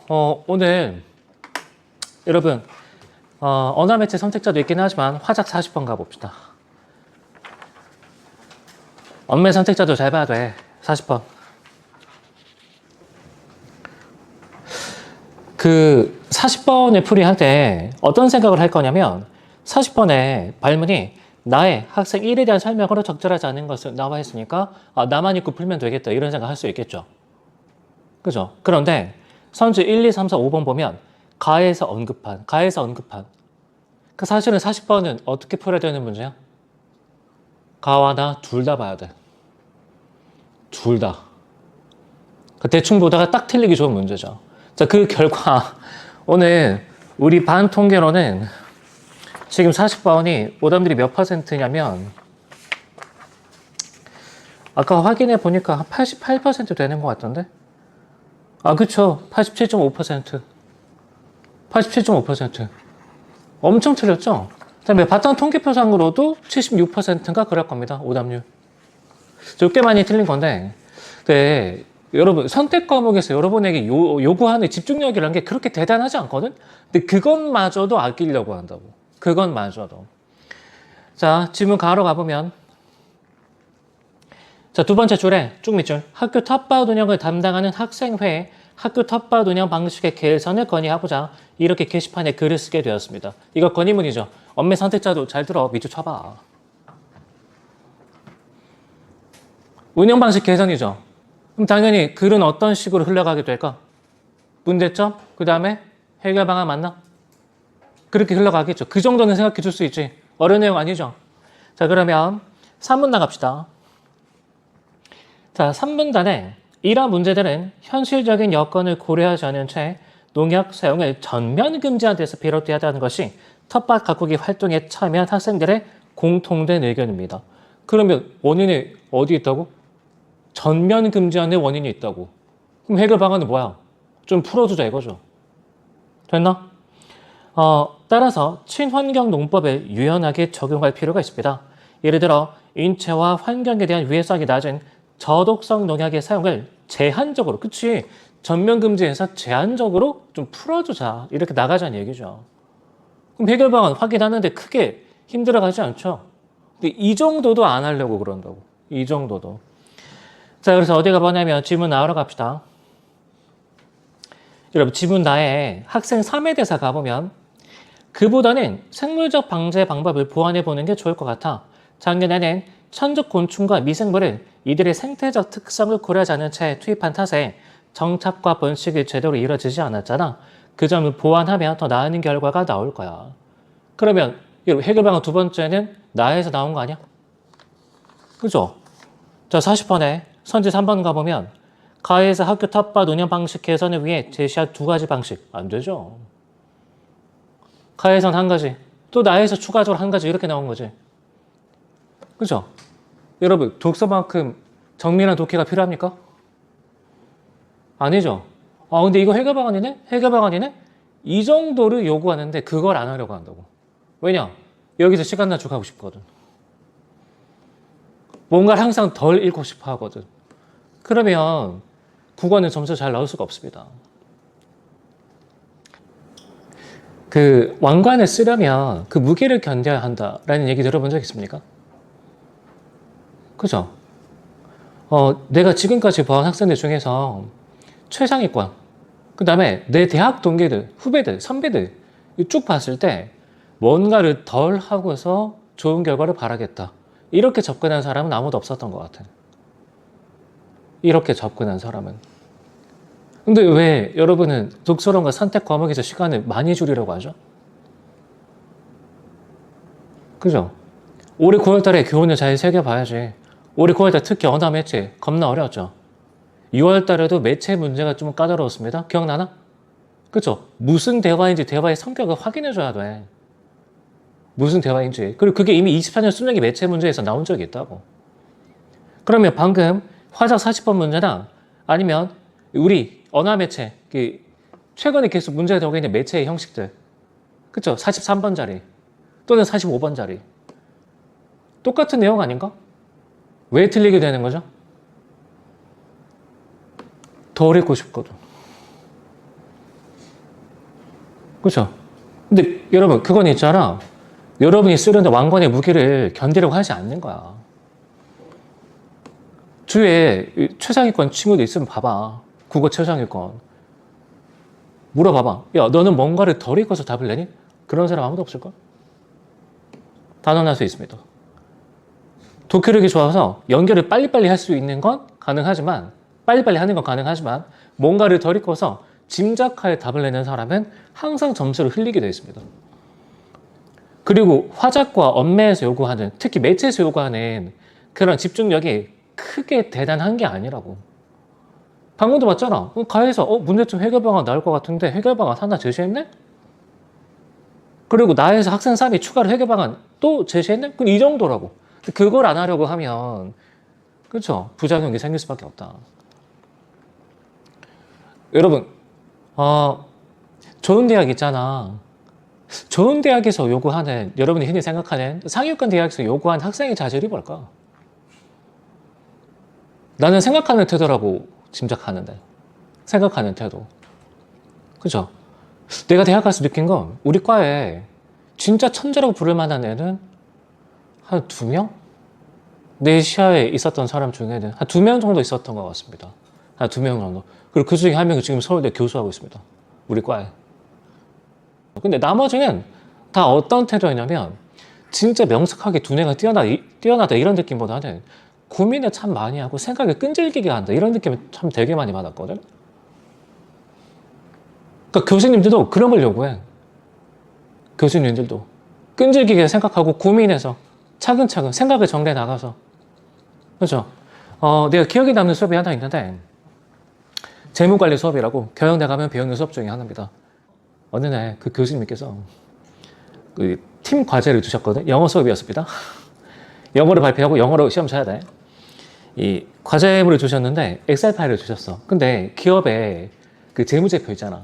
오늘 여러분 언어 매체 선택자도 있긴 하지만 화작 40번 가봅시다. 언매 선택자도 잘 봐야 돼. 40번. 그 40번의 풀이할 때 어떤 생각을 할 거냐면 40번의 발문이 나의 학생 1에 대한 설명으로 적절하지 않은 것을 나와 있으니까 나만 읽고 풀면 되겠다 이런 생각 할 수 있겠죠. 그죠? 그런데 선지 1, 2, 3, 4, 5번 보면 가에서 언급한 그 사실은 40번은 어떻게 풀어야 되는 문제야? 가와 나 둘 다 봐야 돼. 둘 다. 대충 보다가 딱 틀리기 좋은 문제죠. 자, 그 결과 오늘 우리 반 통계로는 지금 40번이 오답률이 몇 %냐면 아까 확인해 보니까 한 88% 되는 것 같던데? 그쵸. 87.5%. 87.5%. 엄청 틀렸죠? 그다음에 바탕 통계표상으로도 76%인가 그럴 겁니다. 오답률. 꽤 많이 틀린 건데, 네, 여러분 선택 과목에서 여러분에게 요구하는 집중력이라는 게 그렇게 대단하지 않거든? 근데 그것마저도 아끼려고 한다고. 그것마저도. 자, 지문 가로 가보면 자, 두 번째 줄에 쭉 밑줄. 학교 텃밭 운영을 담당하는 학생회 학교 텃밭 운영 방식의 개선을 건의해보자. 이렇게 게시판에 글을 쓰게 되었습니다. 이거 건의문이죠. 언매 선택자도 잘 들어. 밑줄 쳐봐. 운영 방식 개선이죠. 그럼 당연히 글은 어떤 식으로 흘러가게 될까? 문제점, 그 다음에 해결 방안 맞나? 그렇게 흘러가겠죠. 그 정도는 생각해 줄 수 있지. 어려운 내용 아니죠. 자, 그러면 3문 나갑시다. 자, 3문단에 이러한 문제들은 현실적인 여건을 고려하지 않은 채 농약 사용을 전면 금지한 데서 비롯되었다는 것이 텃밭 가꾸기 활동에 참여한 학생들의 공통된 의견입니다. 그러면 원인이 어디 있다고? 전면 금지한 데 원인이 있다고. 그럼 해결 방안은 뭐야? 좀 풀어주자 이거죠. 됐나? 따라서 친환경 농법을 유연하게 적용할 필요가 있습니다. 예를 들어 인체와 환경에 대한 위해성이 낮은 저독성 농약의 사용을 제한적으로, 그치? 전면 금지해서 제한적으로 좀 풀어주자. 이렇게 나가자는 얘기죠. 그럼 해결 방안 확인하는데 크게 힘들어가지 않죠? 근데 이 정도도 안 하려고 그런다고. 이 정도도. 자, 그래서 어디 가보냐면 지문 나오러 갑시다. 여러분, 지문 나에 학생 3회 대사 가보면 그보다는 생물적 방제 방법을 보완해 보는 게 좋을 것 같아. 작년에는 천적 곤충과 미생물을 이들의 생태적 특성을 고려하지 않은 채 투입한 탓에 정착과 번식이 제대로 이루어지지 않았잖아. 그 점을 보완하면 더 나은 결과가 나올 거야. 그러면 해결 방안 두 번째는 나에서 나온 거 아니야? 그죠? 자, 40번에 선지 3번 가보면 가에서 학교 텃밭 운영 방식 개선을 위해 제시한 두 가지 방식. 안 되죠. 가에선 한 가지, 또 나에서 추가적으로 한 가지 이렇게 나온 거지. 그죠? 여러분, 독서만큼 정밀한 독해가 필요합니까? 아니죠. 근데 이거 해결 방안이네? 해결 방안이네? 이 정도를 요구하는데 그걸 안 하려고 한다고. 왜냐? 여기서 시간 단축하고 싶거든. 뭔가를 항상 덜 읽고 싶어 하거든. 그러면 국어는 점수 잘 나올 수가 없습니다. 그 왕관을 쓰려면 그 무게를 견뎌야 한다라는 얘기 들어본 적 있습니까? 그죠? 내가 지금까지 본 학생들 중에서 최상위권, 그 다음에 내 대학 동기들, 후배들, 선배들 쭉 봤을 때 뭔가를 덜 하고서 좋은 결과를 바라겠다. 이렇게 접근한 사람은 아무도 없었던 것 같아요. 이렇게 접근한 사람은. 근데 왜 여러분은 독서론과 선택 과목에서 시간을 많이 줄이려고 하죠? 그죠? 올해 9월달에 교훈을 잘 새겨봐야지. 올해 9월달 특히 언어 매체 겁나 어려웠죠? 6월달에도 매체 문제가 좀 까다로웠습니다. 기억나나? 그죠? 무슨 대화인지 대화의 성격을 확인해줘야 돼. 무슨 대화인지. 그리고 그게 이미 24년 수능의 매체 문제에서 나온 적이 있다고. 그러면 방금 화작 40번 문제나 아니면 우리 언어 매체, 최근에 계속 문제가 되고 있는 매체의 형식들. 그쵸? 43번짜리 또는 45번짜리. 똑같은 내용 아닌가? 왜 틀리게 되는 거죠? 덜 읽고 싶거든. 그렇죠? 근데 여러분, 그건 있잖아. 여러분이 쓰려는 왕관의 무게를 견디려고 하지 않는 거야. 주위에 최상위권 친구도 있으면 봐봐. 국어 최상위권. 물어봐봐. 야, 너는 뭔가를 덜 읽어서 답을 내니? 그런 사람 아무도 없을걸? 단언할 수 있습니다. 독해력이 좋아서 연결을 빨리빨리 할 수 있는 건 가능하지만, 빨리빨리 하는 건 가능하지만, 뭔가를 덜 읽어서 짐작하에 답을 내는 사람은 항상 점수를 흘리게 되어 있습니다. 그리고 화작과 언매에서 요구하는, 특히 매체에서 요구하는 그런 집중력이 크게 대단한 게 아니라고. 방금도 봤잖아. 가에서 문제점 해결 방안 나올 것 같은데 해결 방안 하나 제시했네? 그리고 나에서 학생 3이 추가로 해결 방안 또 제시했네? 그럼 이 정도라고. 그걸 안 하려고 하면, 그렇죠? 부작용이 생길 수밖에 없다. 여러분, 좋은 대학 있잖아. 좋은 대학에서 요구하는, 여러분이 흔히 생각하는 상위권 대학에서 요구하는 학생의 자질이 뭘까? 나는 생각하는 태도라고 짐작하는데. 생각하는 태도. 그죠? 내가 대학 가서 느낀 건 우리 과에 진짜 천재라고 부를 만한 애는 한 2명? 내 시야에 있었던 사람 중에는 한 2명 정도 있었던 것 같습니다. 한 2명 정도. 그리고 그 중에 한 명이 지금 서울대 교수하고 있습니다. 우리 과에. 근데 나머지는 다 어떤 태도였냐면 진짜 명석하게 두뇌가 뛰어나다 이런 느낌보다는 고민을 참 많이 하고 생각을 끈질기게 한다 이런 느낌을 참 되게 많이 받았거든. 그러니까 교수님들도 그런 걸 요구해. 교수님들도 끈질기게 생각하고 고민해서 차근차근 생각을 정리해 나가서. 그렇죠? 내가 기억에 남는 수업이 하나 있는데 재무관리 수업이라고 경영대 가면 배우는 수업 중에 하나입니다. 어느 날 그 교수님께서 그 팀 과제를 주셨거든. 영어 수업이었습니다. 영어로 발표하고 영어로 시험 쳐야 돼. 이 과제물을 주셨는데 엑셀 파일을 주셨어. 근데 기업에 그 재무제표 있잖아.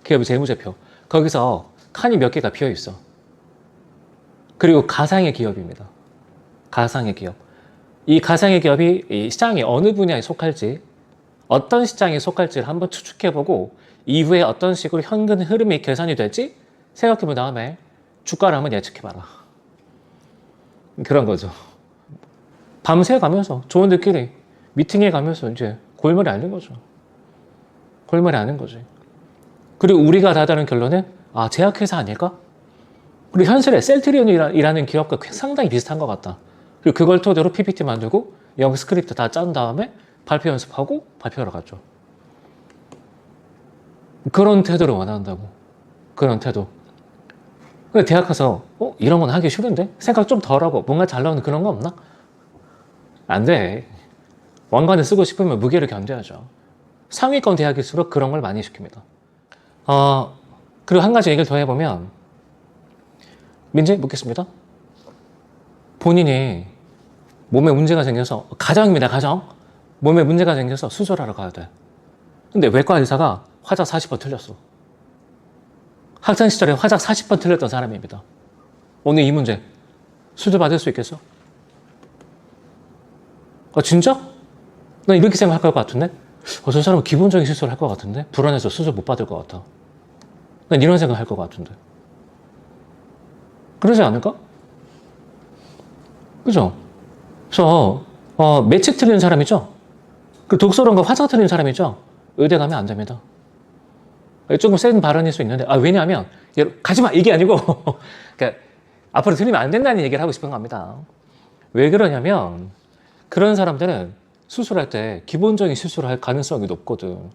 기업의 재무제표. 거기서 칸이 몇 개가 비어 있어. 그리고 가상의 기업입니다. 가상의 기업. 이 가상의 기업이 이 시장이 어느 분야에 속할지, 어떤 시장에 속할지를 한번 추측해보고 이후에 어떤 식으로 현금 흐름이 계산이 될지 생각해본 다음에 주가를 한번 예측해봐라. 그런 거죠. 밤새 가면서 조원들끼리 미팅해 가면서 이제 골머리 앓는 거죠. 골머리 앓는 거지. 그리고 우리가 다다른 결론은 제약회사 아닐까? 그리고 현실에 셀트리온이라는 기업과 상당히 비슷한 것 같다. 그리고 그걸 토대로 PPT 만들고 영어 스크립트 다 짠 다음에 발표 연습하고 발표하러 갔죠. 그런 태도를 원한다고. 그런 태도. 근데 대학 가서 이런 건 하기 싫은데? 생각 좀 덜 하고 뭔가 잘 나오는 그런 거 없나? 안 돼. 왕관을 쓰고 싶으면 무게를 견뎌야죠. 상위권 대학일수록 그런 걸 많이 시킵니다. 그리고 한 가지 얘기를 더 해보면 민재 묻겠습니다. 본인이 몸에 문제가 생겨서 가정입니다. 가정. 몸에 문제가 생겨서 수술하러 가야 돼. 근데 외과 의사가 화작 40번 틀렸어. 학창 시절에 화작 40번 틀렸던 사람입니다. 오늘 이 문제 수술 받을 수 있겠어? 진짜? 난 이렇게 생각할 것 같은데? 저 사람은 기본적인 실수를 할 것 같은데? 불안해서 수술 못 받을 것 같아. 난 이런 생각 할 것 같은데. 그러지 않을까? 그죠? 그래서 매책 틀리는 사람이죠? 그 독서론과 화작 틀리는 사람이죠? 의대 가면 안 됩니다. 조금 센 발언일 수 있는데 왜냐하면 가지마 이게 아니고 그러니까 앞으로 틀리면 안 된다는 얘기를 하고 싶은 겁니다. 왜 그러냐면 그런 사람들은 수술할 때 기본적인 실수를 할 가능성이 높거든.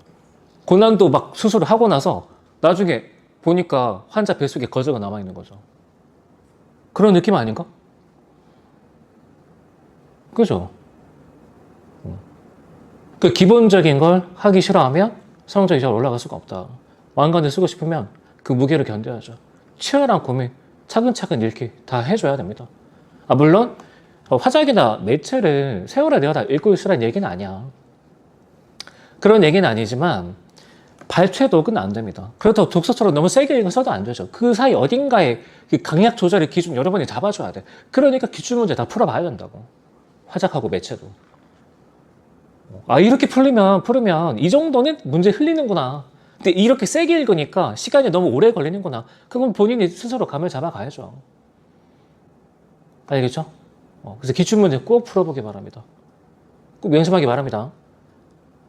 고난도 막 수술을 하고 나서 나중에 보니까 환자 뱃속에 거저가 남아있는 거죠. 그런 느낌 아닌가? 그죠? 그 기본적인 걸 하기 싫어하면 성적이 잘 올라갈 수가 없다. 왕관을 쓰고 싶으면 그 무게를 견뎌야죠. 치열한 고민, 차근차근 읽기 다 해줘야 됩니다. 물론 화작이나 매체를 세월에 내가 다 읽고 있으라는 얘기는 아니야. 그런 얘기는 아니지만 발췌독은 안 됩니다. 그렇다고 독서처럼 너무 세게 읽어서도 안 되죠. 그 사이 어딘가에 그 강약 조절의 기준 여러분이 잡아줘야 돼. 그러니까 기출문제 다 풀어봐야 된다고. 화작하고 매체도. 이렇게 풀면 이 정도는 문제 흘리는구나. 근데 이렇게 세게 읽으니까 시간이 너무 오래 걸리는구나. 그건 본인이 스스로 감을 잡아가야죠. 알겠죠? 그래서 기출문제 꼭 풀어보기 바랍니다. 꼭 명심하기 바랍니다.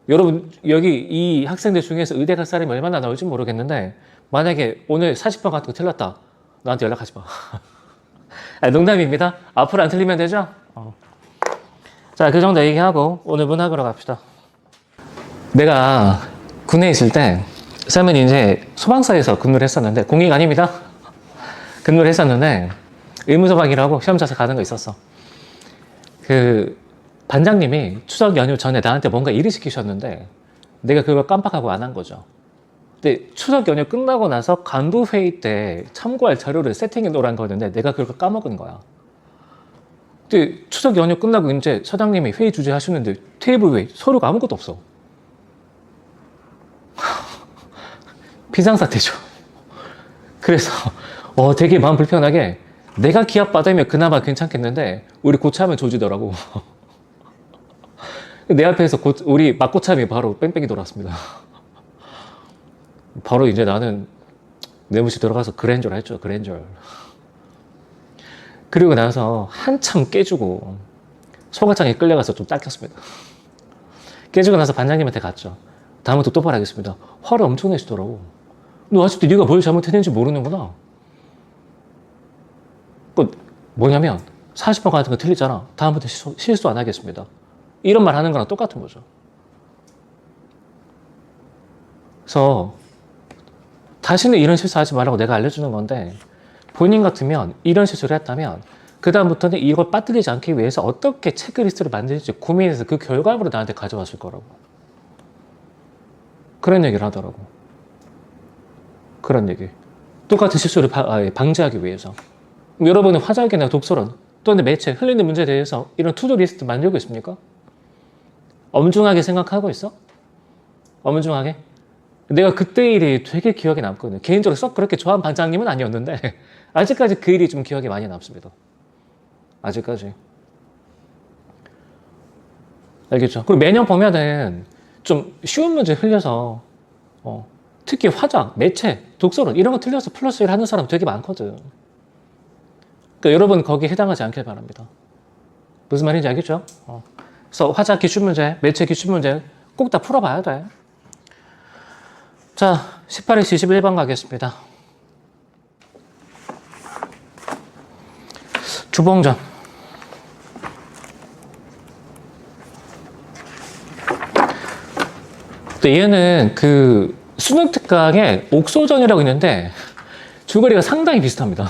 여러분, 여기 이 학생들 중에서 의대 갈 사람이 얼마나 나올지 모르겠는데, 만약에 오늘 40번 같은 거 틀렸다. 나한테 연락하지 마. 농담입니다. 앞으로 안 틀리면 되죠? 자, 그 정도 얘기하고 오늘 문학으로 갑시다. 내가 군에 있을 때, 쌤은 이제 소방서에서 근무를 했었는데, 공익 아닙니다. 근무를 했었는데, 의무소방이라고 시험 자서 가는 거 있었어. 그 반장님이 추석 연휴 전에 나한테 뭔가 일을 시키셨는데 내가 그걸 깜빡하고 안 한 거죠. 근데 추석 연휴 끝나고 나서 간부 회의 때 참고할 자료를 세팅해 놓으란 거였는데 내가 그걸 까먹은 거야. 근데 추석 연휴 끝나고 이제 사장님이 회의 주재 하시는데 테이블 위에 서류가 아무것도 없어. 비상사태죠. 그래서 되게 마음 불편하게 내가 기합 받으면 그나마 괜찮겠는데 우리 고참은 조지더라고. 내 앞에서 우리 막고참이 바로 뺑뺑이 돌았습니다. 바로 이제 나는 내무실 들어가서 그랜저를 했죠. 그랜저. 그리고 나서 한참 깨주고 소가창에 끌려가서 좀 닦였습니다. 깨주고 나서 반장님한테 갔죠. 다음부터 똑바로 하겠습니다. 화를 엄청 내시더라고. 너 아직도 네가 뭘 잘못했는지 모르는구나. 뭐냐면 40번 같은 거 틀리잖아. 다음부터 실수 안 하겠습니다. 이런 말 하는 거랑 똑같은 거죠. 그래서 다시는 이런 실수하지 말라고 내가 알려주는 건데 본인 같으면 이런 실수를 했다면 그 다음부터는 이걸 빠뜨리지 않기 위해서 어떻게 체크리스트를 만들지 고민해서 그 결과물을 나한테 가져왔을 거라고. 그런 얘기를 하더라고. 그런 얘기. 똑같은 실수를 방지하기 위해서. 여러분은 화작이나 독서론 또는 매체, 흘리는 문제에 대해서 이런 투두 리스트 만들고 있습니까? 엄중하게 생각하고 있어? 엄중하게? 내가 그때 일이 되게 기억에 남거든요. 개인적으로 썩 그렇게 좋아하는 반장님은 아니었는데 아직까지 그 일이 좀 기억에 많이 남습니다. 아직까지. 알겠죠? 그리고 매년 보면은 좀 쉬운 문제 흘려서 특히 화작, 매체, 독서론 이런 거 틀려서 플러스 1 하는 사람 되게 많거든. 그러니까 여러분 거기에 해당하지 않길 바랍니다. 무슨 말인지 알겠죠? 그래서 화작 기출문제, 매체 기출문제 꼭 다 풀어봐야 돼. 자, 18에서 21번 가겠습니다. 주봉전. 얘는 그 수능 특강에 옥소전이라고 있는데 줄거리가 상당히 비슷합니다.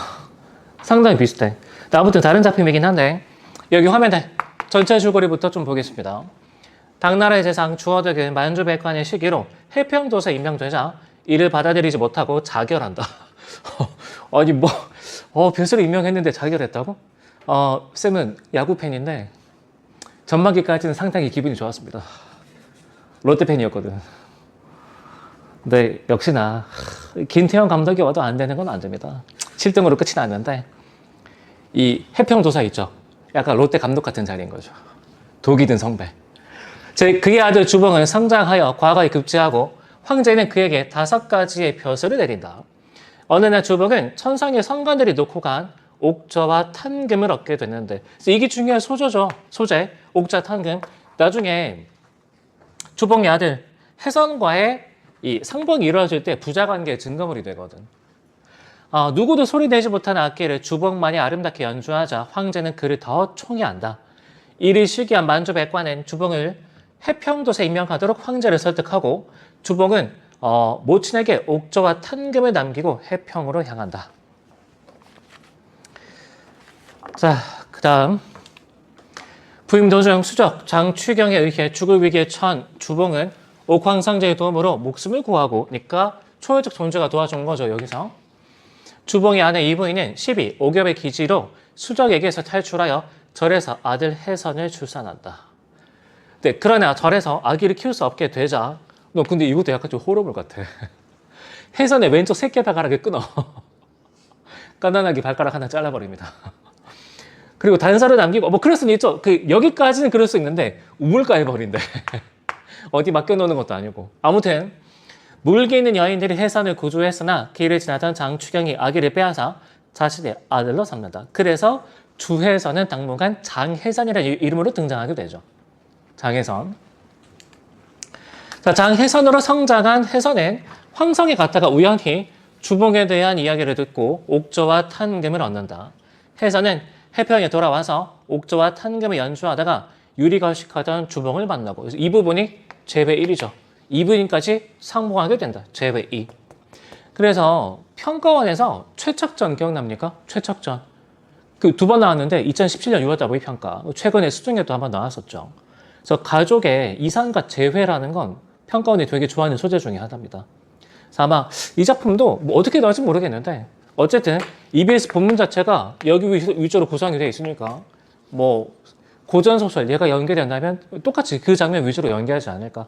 상당히 비슷해. 아무튼 다른 작품이긴 한데 여기 화면에 전체 줄거리부터 좀 보겠습니다. 당나라의 재상 주어득은 만주백관의 시기로 해평도사에 임명되자 이를 받아들이지 못하고 자결한다. 아니 벼슬을 임명했는데 자결했다고? 쌤은 야구 팬인데 전반기까지는 상당히 기분이 좋았습니다. 롯데 팬이었거든. 근데 역시나 김태형 감독이 와도 안 되는 건 안 됩니다. 7등으로 끝이 났는데 이 해평도사 있죠. 약간 롯데 감독 같은 자리인 거죠. 독이 든 성배. 그의 아들 주봉은 성장하여 과거에 급제하고 황제는 그에게 5가지의 벼슬을 내린다. 어느 날 주봉은 천상의 선관들이 놓고 간 옥저와 탄금을 얻게 됐는데 이게 중요한 소재죠. 소재, 옥자, 탄금. 나중에 주봉의 아들 해선과의 이 상봉이 이루어질 때 부자관계의 증거물이 되거든. 누구도 소리 내지 못한 악기를 주봉만이 아름답게 연주하자 황제는 그를 더 총애한다. 이를 시기한 만주백관은 주봉을 해평도사에 임명하도록 황제를 설득하고 주봉은 모친에게 옥저와 탄금을 남기고 해평으로 향한다. 자, 그 다음 부임 도중 수적 장취경에 의해 죽을 위기에 처한 주봉은 옥황상제의 도움으로 목숨을 구하고 그러니까 초월적 존재가 도와준 거죠. 여기서 주봉의 아내 이부인은 12옥엽의 기지로 수적에게서 탈출하여 절에서 아들 해선을 출산한다. 네, 그러나 절에서 아기를 키울 수 없게 되자 너 근데 이것도 약간 좀 호러물 같아. 해선의 왼쪽 새끼 발가락을 끊어. 가난하게 발가락 하나 잘라버립니다. 그리고 단서를 남기고 그럴 수는 있죠. 여기까지는 그럴 수 있는데 우물가에 버린대. 어디 맡겨놓는 것도 아니고. 아무튼 물기 있는 여인들이 해산을 구조했으나 길을 지나던 장추경이 아기를 빼앗아 자신의 아들로 삼는다. 그래서 주해선은 당분간 장해선이라는 이름으로 등장하게 되죠. 장해선. 자, 장해선으로 성장한 해선은 황성에 갔다가 우연히 주봉에 대한 이야기를 듣고 옥조와 탄금을 얻는다. 해선은 해평에 돌아와서 옥조와 탄금을 연주하다가 유리걸식하던 주봉을 만나고, 이 부분이 제1이죠. 이 부분까지 상봉하게 된다. 제2. 그래서 평가원에서 최척전 기억납니까? 최척전. 그 두 번 나왔는데 2017년 6월달 평가. 최근에 수중에도 한번 나왔었죠. 그래서 가족의 이상과 재회라는 건 평가원이 되게 좋아하는 소재 중에 하나입니다. 그래서 아마 이 작품도 뭐 어떻게 나올지 모르겠는데 어쨌든 EBS 본문 자체가 여기 위주로 구성이 되어 있으니까 뭐 고전소설 얘가 연계된다면 똑같이 그 장면 위주로 연계하지 않을까.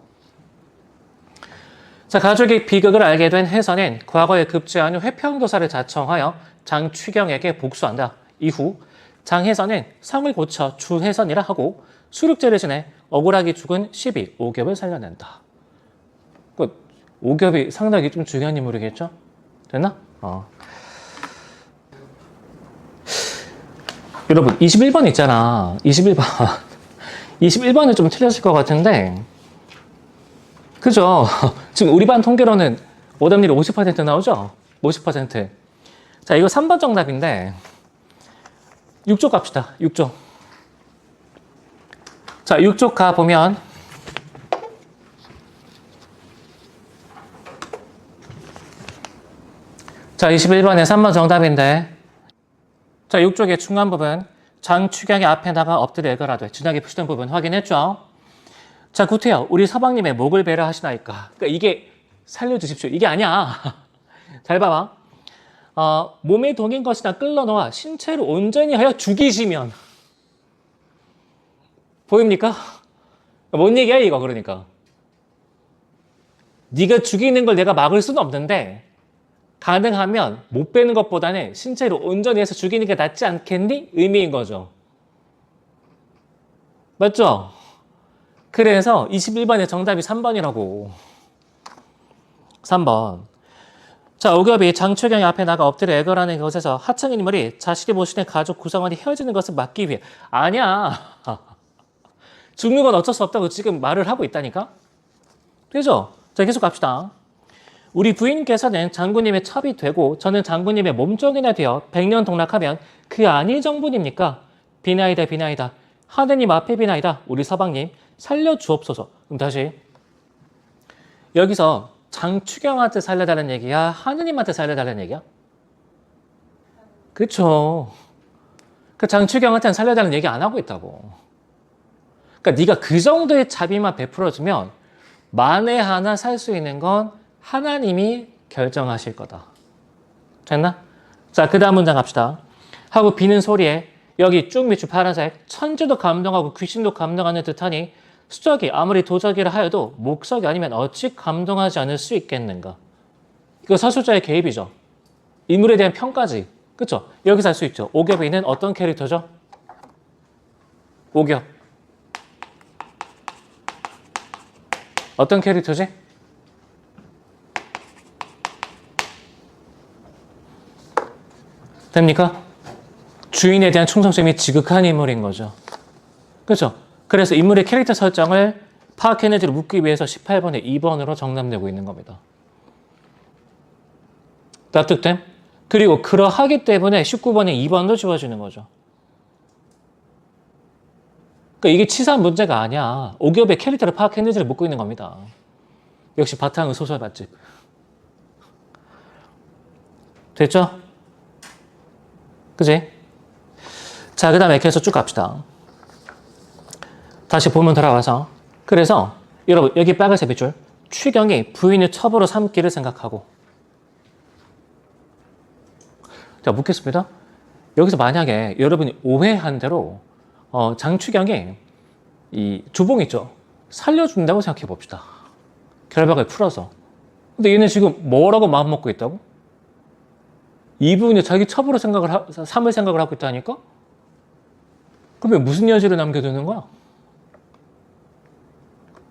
자, 가족의 비극을 알게 된 해선은 과거에 급제한 회평도사를 자청하여 장추경에게 복수한다. 이후 장해선은 성을 고쳐 주해선이라 하고 수륙제를 지내 억울하게 죽은 12오겹을 살려낸다. 오겹이 상당히 좀 중요한 인물이겠죠? 됐나? 여러분 21번 있잖아. 21번. 21번은 좀 틀렸을 것 같은데 그죠? 지금 우리 반 통계로는 오답률이 50% 나오죠? 50%. 자, 이거 3번 정답인데 6쪽 갑시다. 6쪽. 자, 6쪽 가보면 자, 21번에 3번 정답인데 자, 6쪽의 중간 부분 장추경이 앞에다가 엎드려 애걸하되 진하게 표시된 부분 확인했죠? 자, 구태여 우리 서방님의 목을 배려하시나이까. 그러니까 이게 살려주십시오. 이게 아니야. 잘 봐봐. 몸에 동인 것이나 끌어놓아 신체를 온전히 하여 죽이시면 보입니까? 뭔 얘기야 이거. 그러니까 네가 죽이는 걸 내가 막을 수는 없는데 가능하면 못 빼는 것보다는 신체를 온전히 해서 죽이는 게 낫지 않겠니? 의미인 거죠. 맞죠? 그래서 21번의 정답이 3번이라고. 3번. 자, 오겹이 장추경이 앞에 나가 엎드려 애걸하는 것에서 하찮은 인물이 자신이 모시는 가족 구성원이 헤어지는 것을 막기 위해. 아니야. 죽는 건 어쩔 수 없다고 지금 말을 하고 있다니까? 되죠? 자, 계속 갑시다. 우리 부인께서는 장군님의 첩이 되고 저는 장군님의 몸종이나 되어 100년 동락하면 그 안이 정분입니까? 비나이다 비나이다. 하느님 앞에 비나이다. 우리 서방님 살려주옵소서. 그럼 다시 여기서 장추경한테 살려달라는 얘기야? 하느님한테 살려달라는 얘기야? 그렇죠. 그 장추경한테는 살려달라는 얘기 안 하고 있다고. 그러니까 네가 그 정도의 자비만 베풀어주면 만에 하나 살 수 있는 건 하나님이 결정하실 거다. 됐나? 자, 그 다음 문장 갑시다. 하고 비는 소리에 여기 쭉 밑줄 파란색 천지도 감동하고 귀신도 감동하는 듯하니 수적이 아무리 도적이라 하여도 목석이 아니면 어찌 감동하지 않을 수 있겠는가. 이거 서술자의 개입이죠. 인물에 대한 평가지. 그렇죠? 여기서 알 수 있죠. 오겹이는 어떤 캐릭터죠? 오겹. 어떤 캐릭터지? 됩니까? 주인에 대한 충성심이 지극한 인물인 거죠. 그렇죠? 그래서 인물의 캐릭터 설정을 파악해내지를 묻기 위해서 18번에 2번으로 정답 내고 있는 겁니다. 납득됨? 그리고 그러하기 때문에 19번에 2번도 지워지는 거죠. 그러니까 이게 치사한 문제가 아니야. 오겹의 캐릭터를 파악해내지를 묻고 있는 겁니다. 역시 바탕은 소설 맛집. 됐죠? 그지? 자, 그 다음에 계속 쭉 갑시다. 다시 보면 돌아와서. 그래서 여러분 여기 빨간색 밑줄. 추경이 부인의 첩으로 삼기를 생각하고. 자, 묻겠습니다. 여기서 만약에 여러분이 오해한 대로 장추경이 이 주봉 있죠? 살려준다고 생각해 봅시다. 결박을 풀어서. 근데 얘는 지금 뭐라고 마음먹고 있다고? 이 부분이 자기 첩으로 삼을 생각을 하고 있다니까? 그러면 무슨 여지를 남겨두는 거야?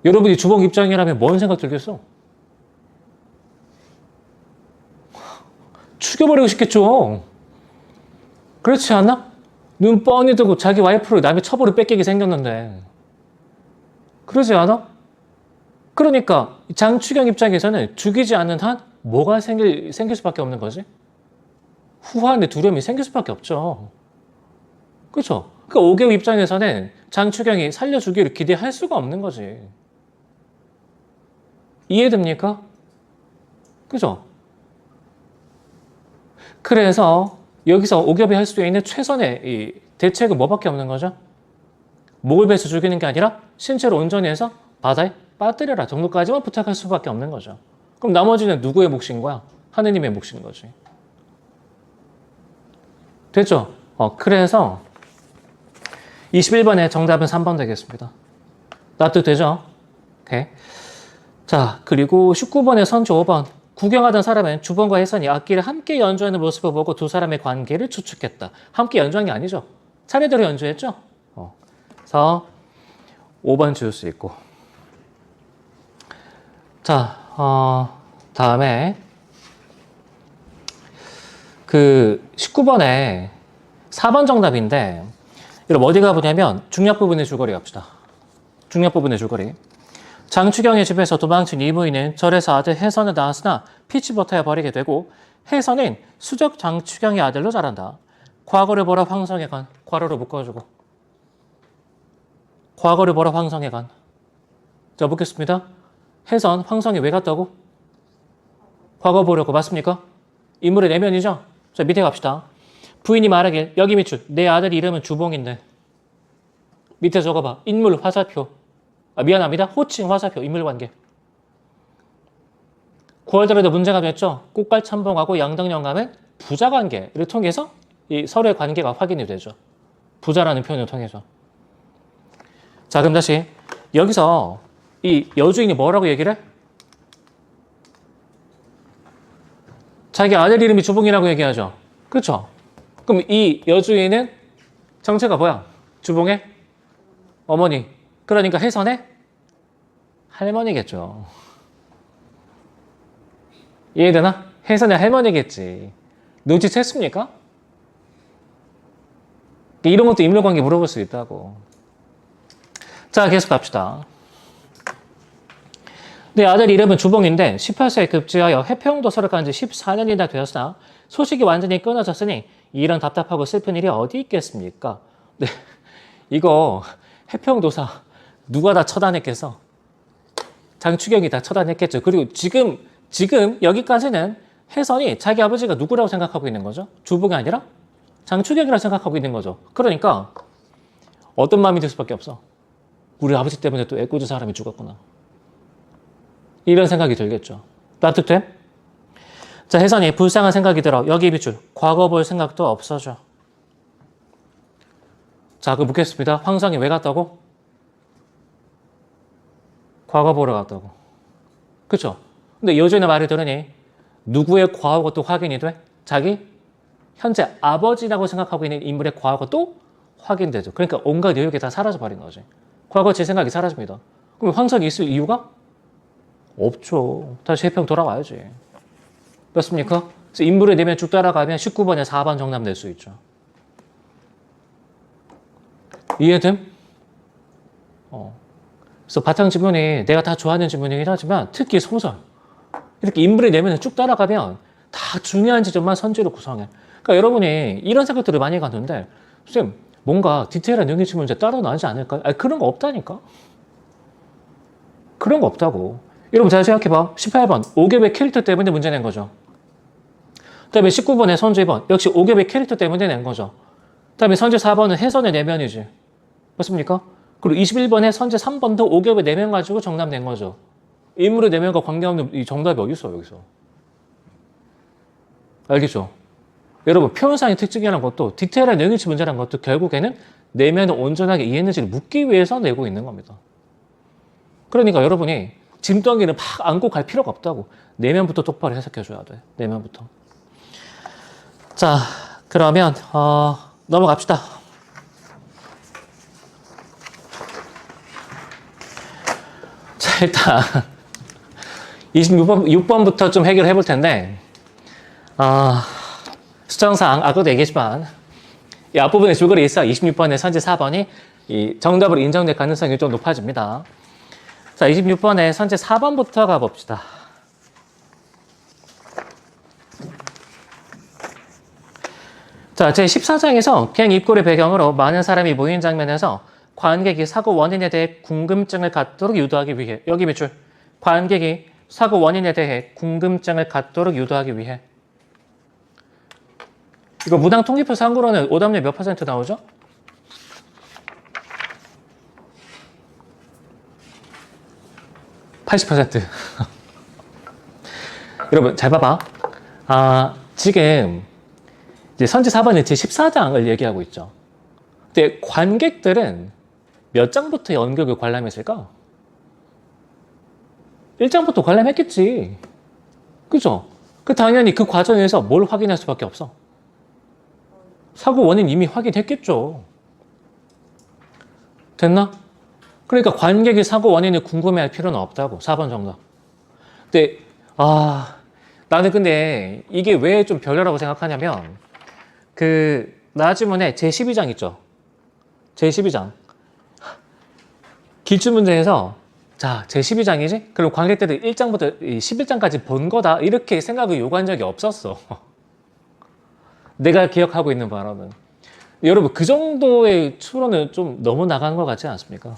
여러분이 주봉 입장이라면 뭔 생각 들겠어? 죽여버리고 싶겠죠. 그렇지 않나? 눈 뻔히 뜨고 자기 와이프를 남의 처벌을 뺏기게 생겼는데. 그러지 않아? 그러니까 장추경 입장에서는 죽이지 않는 한 뭐가 생길 수밖에 없는 거지? 후환의 두려움이 생길 수밖에 없죠. 그렇죠? 그러니까 오개우 입장에서는 장추경이 살려주기를 기대할 수가 없는 거지. 이해됩니까? 그죠? 그래서 여기서 오겹이 할 수 있는 최선의 이 대책은 뭐밖에 없는 거죠? 목을 베서 죽이는 게 아니라 신체로 온전히 해서 바다에 빠뜨려라 정도까지만 부탁할 수밖에 없는 거죠. 그럼 나머지는 누구의 몫인 거야? 하느님의 몫인 거지. 됐죠? 그래서 21번의 정답은 3번 되겠습니다. 납득되죠? 오케이. 자, 그리고 19번의 선조 5번. 구경하던 사람은 주번과 혜선이 악기를 함께 연주하는 모습을 보고 두 사람의 관계를 추측했다. 함께 연주한 게 아니죠. 차례대로 연주했죠. 그래서 5번 지울 수 있고. 자, 다음에 그 19번에 4번 정답인데 여러분 어디가 보냐면 중략 부분의 줄거리 갑시다. 중략 부분의 줄거리. 장추경의 집에서 도망친 이무희는 절에서 아들 혜선을 낳았으나 피치버터에 버리게 되고 혜선은 수적 장추경의 아들로 자란다. 과거를 보라 황성에 간. 괄호로 묶어주고. 과거를 보라 황성에 간. 자, 묻겠습니다. 혜선, 황성에 왜 갔다고? 과거 보려고. 맞습니까? 인물의 내면이죠? 자, 밑에 갑시다. 부인이 말하길 여기 밑줄. 내 아들 이름은 주봉인데. 밑에 적어봐. 인물 화살표. 미안합니다. 호칭 화살표. 인물관계. 9월달에도 문제가 됐죠. 꽃갈 참봉하고 양등 영감의 부자관계를 통해서 이 서로의 관계가 확인이 되죠. 부자라는 표현을 통해서. 자, 그럼 다시 여기서 이 여주인이 뭐라고 얘기를 해? 자기 아들 이름이 주봉이라고 얘기하죠. 그렇죠? 그럼 이 여주인은 정체가 뭐야? 주봉의 어머니. 그러니까 혜선의 할머니겠죠. 이해되나? 혜선의 할머니겠지. 눈치챘습니까? 이런 것도 인물관계 물어볼 수 있다고. 자, 계속 갑시다. 내 아들 이름은 주봉인데 18세에 급제하여 해평도서를 간 지 14년이나 되었으나 소식이 완전히 끊어졌으니 이런 답답하고 슬픈 일이 어디 있겠습니까? 네, 이거 해평도사 누가 다 처단했겠어? 장추경이 다 처단했겠죠. 그리고 지금 여기까지는 혜선이 자기 아버지가 누구라고 생각하고 있는 거죠? 주봉이 아니라 장추경이라고 생각하고 있는 거죠. 그러니까 어떤 마음이 들 수밖에 없어. 우리 아버지 때문에 또 애꿎은 사람이 죽었구나. 이런 생각이 들겠죠. 납득돼? 자, 혜선이 불쌍한 생각이 들어. 여기 비출. 과거 볼 생각도 없어져. 자, 그 묻겠습니다. 황성이 왜 갔다고? 과거 보러 갔다고. 그쵸? 근데 여주인의 말을 들으니 누구의 과거가 또 확인이 돼? 자기 현재 아버지라고 생각하고 있는 인물의 과거가 또 확인되죠. 그러니까 온갖 의혹이 다 사라져버린 거지. 과거 제 생각이 사라집니다. 그럼 황성이 있을 이유가? 없죠. 다시 해평 돌아와야지. 맞습니까? 그래서 인물의 내면 쭉 따라가면 19번에 4번 정답 낼 수 있죠. 이해됨? 그래서 바탕 지문이 내가 다 좋아하는 지문이긴 하지만 특히 소설. 이렇게 인물의 내면을 쭉 따라가면 다 중요한 지점만 선지로 구성해. 그러니까 여러분이 이런 생각들을 많이 가는데 선생님 뭔가 디테일한 능력치 문제 따로 나오지 않을까요? 아니, 그런 거 없다니까. 그런 거 없다고. 여러분 잘 생각해봐. 18번 오겹의 캐릭터 때문에 문제 낸 거죠. 그 다음에 19번의 선주 2번 역시 오겹의 캐릭터 때문에 낸 거죠. 그 다음에 선제 4번은 혜선의 내면이지. 맞습니까? 그리고 21번에 선제 3번도 오겹의 내면 가지고 정답 낸 거죠. 인물의 내면과 관계없는 이 정답이 어디 있어 여기서. 알겠죠? 여러분 표현상의 특징이라는 것도 디테일한 능력치 문제라는 것도 결국에는 내면을 온전하게 이해했는지를 묻기 위해서 내고 있는 겁니다. 그러니까 여러분이 짐덩이를 막 안고 갈 필요가 없다고. 내면부터 똑바로 해석해줘야 돼. 내면부터. 자, 그러면 넘어갑시다. 자, 일단 26번부터 좀 해결해 볼 텐데 수정상 아까도 얘기했지만 이 앞부분에 줄거리 있어 26번에 선지 4번이 이 정답으로 인정될 가능성이 좀 높아집니다. 자, 26번에 선지 4번부터 가봅시다. 자, 제14장에서 갱 입구를 배경으로 많은 사람이 모인 장면에서 관객이 사고 원인에 대해 궁금증을 갖도록 유도하기 위해, 여기 밑줄, 관객이 사고 원인에 대해 궁금증을 갖도록 유도하기 위해. 이거 문항 통계표 상으로는 오답률 몇 % 나오죠? (80%) 여러분 잘 봐봐. 지금 이제 선지 4번의 제14장을 얘기하고 있죠. 근데 관객들은 몇 장부터 연극을 관람했을까? 1장부터 관람했겠지. 그죠? 당연히 그 과정에서 뭘 확인할 수밖에 없어? 사고 원인 이미 확인했겠죠. 됐나? 그러니까 관객이 사고 원인을 궁금해할 필요는 없다고. 4번 정답. 근데 나는 근데 이게 왜 좀 별로라고 생각하냐면 나지문에 제12장 있죠. 제12장. 기출문제에서 자, 제12장이지? 그리고 관객들이 1장부터 11장까지 본 거다. 이렇게 생각을 요구한 적이 없었어. 내가 기억하고 있는 바로는. 여러분, 그 정도의 추론은 좀 너무 나간 것 같지 않습니까?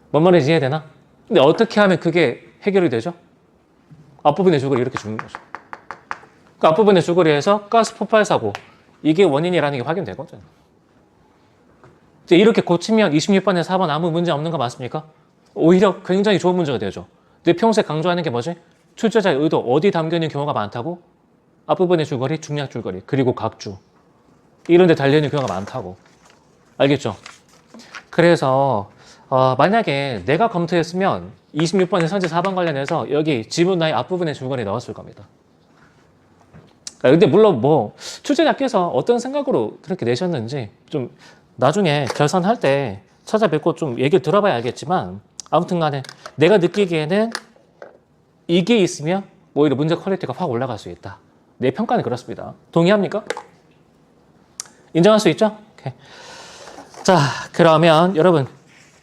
뭔 말인지 이해되나? 근데 어떻게 하면 그게 해결이 되죠? 앞부분의 줄거리 이렇게 주는 거죠. 그 앞부분의 줄거리에서 가스 폭발 사고, 이게 원인이라는 게 확인되거든. 이렇게 고치면 26번에 4번 아무 문제 없는 거 맞습니까? 오히려 굉장히 좋은 문제가 되죠. 근데 평소에 강조하는 게 뭐지? 출제자의 의도 어디 담겨 있는 경우가 많다고? 앞부분의 줄거리, 중략 줄거리, 그리고 각주. 이런 데 달려있는 경우가 많다고. 알겠죠? 그래서 만약에 내가 검토했으면 26번에 선지 4번 관련해서 여기 지문 나의 앞부분의 줄거리 넣었을 겁니다. 근데 물론 뭐 출제자께서 어떤 생각으로 그렇게 내셨는지 좀 나중에 결산할 때 찾아뵙고 좀 얘기를 들어봐야 알겠지만 아무튼 간에 내가 느끼기에는 이게 있으면 오히려 문제 퀄리티가 확 올라갈 수 있다. 내 평가는 그렇습니다. 동의합니까? 인정할 수 있죠? 오케이. 자, 그러면 여러분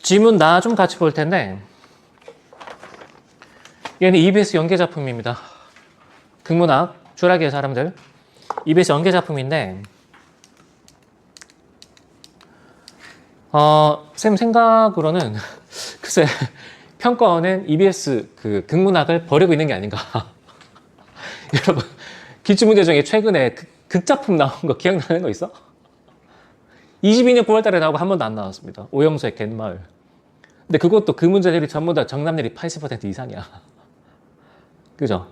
지문 나 좀 같이 볼 텐데 얘는 EBS 연계 작품입니다. 극문학 주라기의 사람들 EBS 연계 작품인데 쌤 생각으로는 글쎄 평가원은 EBS 그 극문학을 버리고 있는 게 아닌가. 여러분 기출문제 중에 최근에 극작품 나온 거 기억나는 거 있어? 22년 9월 달에 나오고 한 번도 안 나왔습니다. 오영수의 갯마을. 근데 그것도 그 문제들이 전부 다 정답률이 80% 이상이야. 그죠?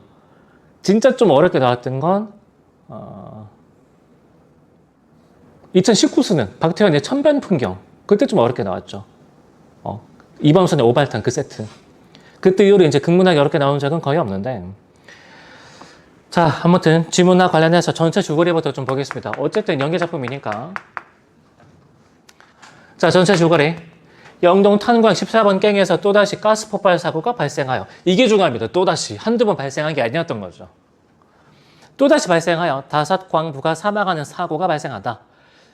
진짜 좀 어렵게 나왔던 건 2019수능 박태환의 천변 풍경. 그때 좀 어렵게 나왔죠. 이범선의 오발탄 그 세트. 그때 이후로 이제 극문학이 어렵게 나온 적은 거의 없는데. 자, 아무튼 지문학 관련해서 전체 줄거리부터 좀 보겠습니다. 어쨌든 연계 작품이니까. 자, 전체 줄거리. 영동 탄광 14번 갱에서 또다시 가스 폭발 사고가 발생하여. 이게 중요합니다. 또다시. 한두 번 발생한 게 아니었던 거죠. 또다시 발생하여 다섯 광부가 사망하는 사고가 발생한다.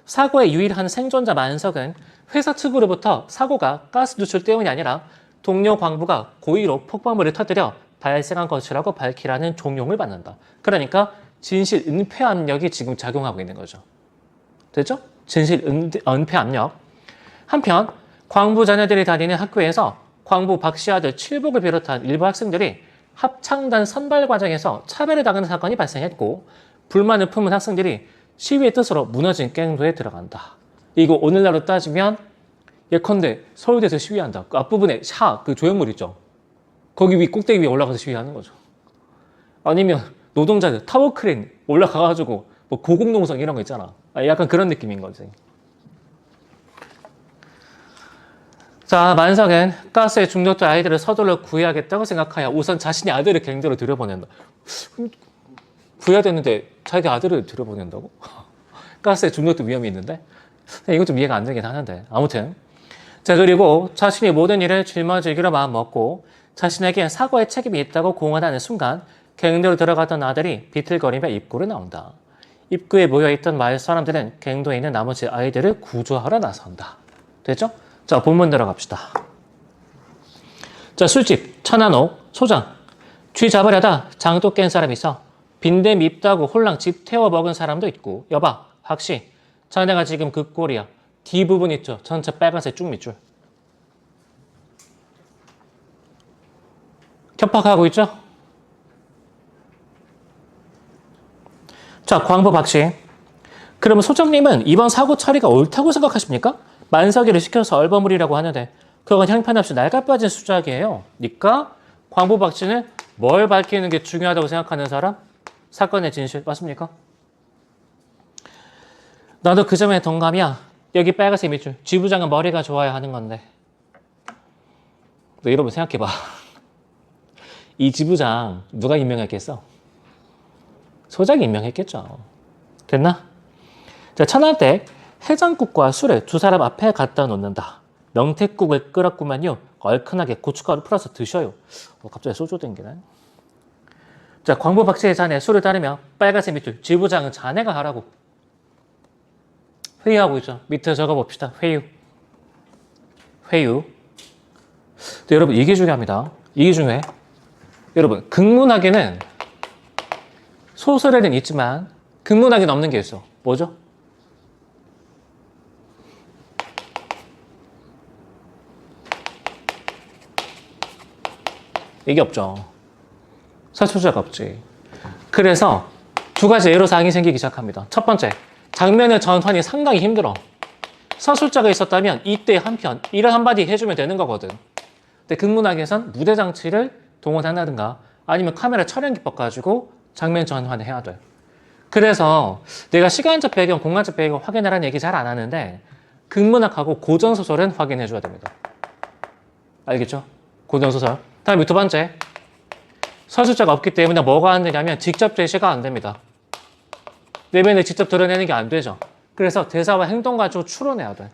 사고의 유일한 생존자 만석은 회사 측으로부터 사고가 가스 누출 때문이 아니라 동료 광부가 고의로 폭발물을 터뜨려 발생한 것이라고 밝히라는 종용을 받는다. 그러니까 진실 은폐 압력이 지금 작용하고 있는 거죠. 됐죠? 진실 은폐 압력. 한편 광부 자녀들이 다니는 학교에서 광부 박씨 아들 칠복을 비롯한 일부 학생들이 합창단 선발 과정에서 차별을 당하는 사건이 발생했고 불만을 품은 학생들이 시위의 뜻으로 무너진 갱도에 들어간다. 이거 오늘날로 따지면 예컨대 서울대에서 시위한다. 그 앞부분에 그 조형물 있죠. 거기 위 꼭대기 위에 올라가서 시위하는 거죠. 아니면 노동자들 타워 크레인 올라가가지고 뭐 고공농성 이런 거 있잖아. 약간 그런 느낌인 거지. 자, 만석은 가스에 중독된 아이들을 서둘러 구해야겠다고 생각하여 우선 자신의 아들을 갱도로 들여보낸다. 구해야 되는데 자기 아들을 들여보낸다고? 가스에 중독된 위험이 있는데? 이건 좀 이해가 안 되긴 하는데. 아무튼. 자, 그리고 자신이 모든 일을 짊어지기로 마음먹고 자신에게 사고의 책임이 있다고 공언하는 순간 갱도로 들어갔던 아들이 비틀거리며 입구로 나온다. 입구에 모여있던 마을 사람들은 갱도에 있는 나머지 아이들을 구조하러 나선다. 됐죠? 자, 본문 들어갑시다. 자, 술집, 천안옥, 소장. 쥐 잡으려다 장도 깬 사람이 있어. 빈대 밉다고 홀랑 집 태워 먹은 사람도 있고. 여봐, 박씨. 자네가 지금 그 꼴이야. 뒷부분 있죠? 전체 빨간색 쭉 밑줄. 협박하고 있죠? 자, 광부 박씨. 그러면 소장님은 이번 사고 처리가 옳다고 생각하십니까? 만석이를 시켜서 얼버무리라고 하는데 그건 형편없이 낡아빠진 수작이에요. 그러니까 광부 박씨는 뭘 밝히는 게 중요하다고 생각하는 사람? 사건의 진실 맞습니까? 나도 그 점에 동감이야. 여기 빨간색 밑줄. 지부장은 머리가 좋아야 하는 건데. 너 여러분 생각해봐. 이 지부장 누가 임명했겠어? 소장이 임명했겠죠. 됐나? 자, 천안댁 해장국과 술을 두 사람 앞에 갖다 놓는다. 명태국을 끓였구만요. 얼큰하게 고춧가루 풀어서 드셔요. 갑자기 소주 땡기네. 자, 광부 박씨의 자네 술을 따르며 빨간색 밑줄. 지부장은 자네가 하라고. 회유하고 있죠. 밑에 적어봅시다. 회유. 회유. 네, 여러분 이게 중요합니다. 이게 중요해. 여러분 극문학에는 소설에는 있지만 극문학에는 없는 게 있어. 뭐죠? 이게 없죠. 서술자가 없지. 그래서 두 가지 애로사항이 생기기 시작합니다. 첫 번째, 장면의 전환이 상당히 힘들어. 서술자가 있었다면 이때 한 편, 이런 한마디 해주면 되는 거거든. 근데 극문학에선 무대 장치를 동원한다든가 아니면 카메라 촬영 기법 가지고 장면 전환을 해야 돼. 그래서 내가 시간적 배경, 공간적 배경 확인하라는 얘기 잘 안 하는데 극문학하고 고전소설은 확인해 줘야 됩니다. 알겠죠? 고전소설. 다음에 두 번째, 서술자가 없기 때문에 뭐가 안 되냐면 직접 제시가 안 됩니다. 내면을 직접 드러내는 게 안 되죠. 그래서 대사와 행동 가지고 추론해야 돼.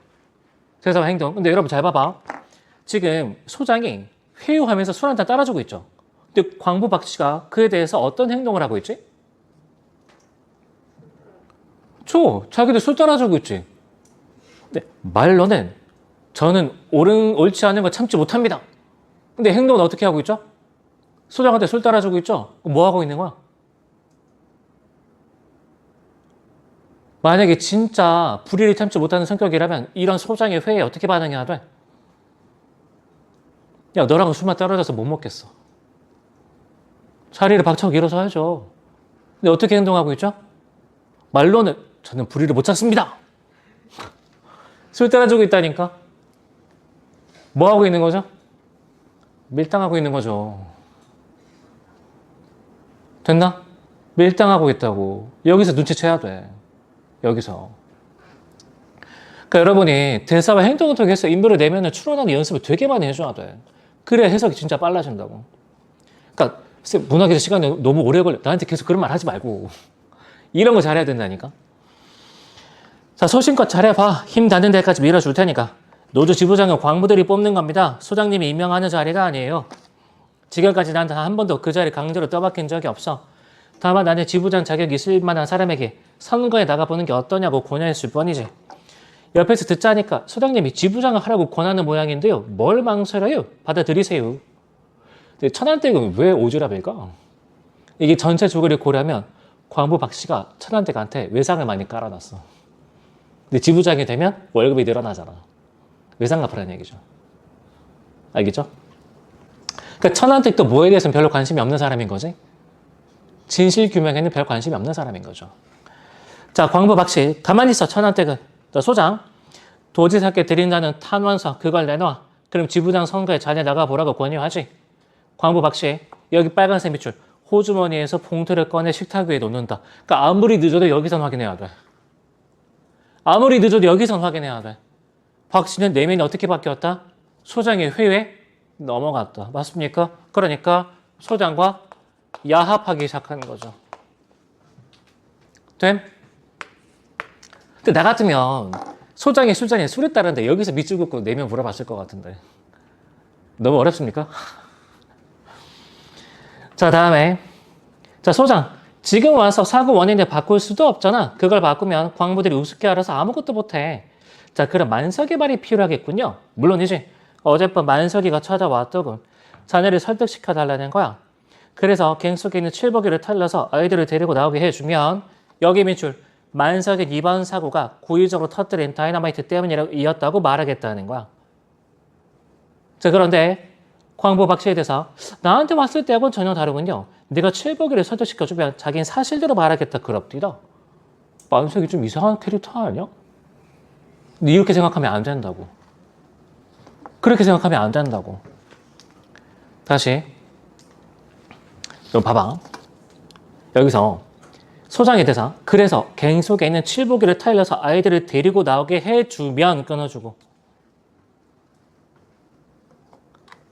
대사와 행동. 근데 여러분 잘 봐봐. 지금 소장이 회유하면서 술 한잔 따라주고 있죠. 근데 광부 박씨가 그에 대해서 어떤 행동을 하고 있지? 자기도 술 따라주고 있지. 근데 말로는 저는 옳지 않은 거 참지 못합니다. 근데 행동은 어떻게 하고 있죠? 소장한테 술 따라주고 있죠? 뭐 하고 있는 거야? 만약에 진짜 불의를 참지 못하는 성격이라면 이런 소장의 회의에 어떻게 반응해야 돼? 야, 너랑은 술만 떨어져서 못 먹겠어. 자리를 박차고 일어서야죠. 근데 어떻게 행동하고 있죠? 말로는 저는 불의를 못 참습니다. 술 따라주고 있다니까. 뭐 하고 있는 거죠? 밀당하고 있는 거죠. 됐나? 밀당하고 있다고. 여기서 눈치채야 돼. 여기서. 그러니까 여러분이 대사와 행동을 통해서 인물의 내면을 추론하는 연습을 되게 많이 해줘야 돼. 그래야 해석이 진짜 빨라진다고. 그러니까 문학에서 시간이 너무 오래 걸려. 나한테 계속 그런 말 하지 말고. 이런 거 잘해야 된다니까. 자, 소신껏 잘해봐. 힘 닿는 데까지 밀어줄 테니까. 노조 지부장은 광부들이 뽑는 겁니다. 소장님이 임명하는 자리가 아니에요. 지금까지 난 한 번도 그 자리 강제로 떠박힌 적이 없어. 다만 나는 지부장 자격이 있을 만한 사람에게 선거에 나가보는 게 어떠냐고 권유했을 뿐이지. 옆에서 듣자니까 소장님이 지부장을 하라고 권하는 모양인데요. 뭘 망설여요? 받아들이세요. 근데 천안댁은 왜 오지랖일까? 이게 전체 조기를 고려하면 광부 박씨가 천안댁한테 외상을 많이 깔아놨어. 근데 지부장이 되면 월급이 늘어나잖아. 외상 갚으라는 얘기죠. 알겠죠? 그러니까 천안댁도 뭐에 대해서는 별로 관심이 없는 사람인 거지. 진실 규명에는 별 관심이 없는 사람인 거죠. 자, 광부 박씨 가만히 있어. 천안댁은 너 소장 도지사께 드린다는 탄원서 그걸 내놔. 그럼 지부장 선거에 자네 나가보라고 권유하지. 광부 박씨 여기 빨간색 밑줄 호주머니에서 봉투를 꺼내 식탁 위에 놓는다. 그러니까 아무리 늦어도 여기선 확인해야 돼. 아무리 늦어도 여기선 확인해야 돼. 박씨는 내면이 어떻게 바뀌었다? 소장의 회유에 넘어갔다. 맞습니까? 그러니까 소장과 야합하기 시작하는 거죠. 됨? 근데 나 같으면 소장이 술잔에 술에 따르는데 여기서 밑줄 긋고 내면 물어봤을 것 같은데. 너무 어렵습니까? 자, 다음에 자, 소장. 지금 와서 사고 원인을 바꿀 수도 없잖아. 그걸 바꾸면 광부들이 우습게 알아서 아무것도 못해. 자, 그럼 만석의 말이 필요하겠군요. 물론이지. 어젯밤 만석이가 찾아왔더군. 자네를 설득시켜달라는 거야. 그래서 갱 속에 있는 칠보기를 탈러서 아이들을 데리고 나오게 해주면 여기 밑줄 만석의 이번 사고가 고의적으로 터뜨린 다이너마이트 때문이었다고 말하겠다는 거야. 자, 그런데 광부 박씨에 대해서 나한테 왔을 때하고는 전혀 다르군요. 네가 칠보기를 설득시켜주면 자기는 사실대로 말하겠다 그럽디다. 만석이 좀 이상한 캐릭터 아니야? 근데 이렇게 생각하면 안 된다고. 그렇게 생각하면 안 된다고. 다시 좀 봐봐. 여기서 소장의 대사. 그래서 갱 속에 있는 칠보기를 타일러서 아이들을 데리고 나오게 해주면 끊어주고.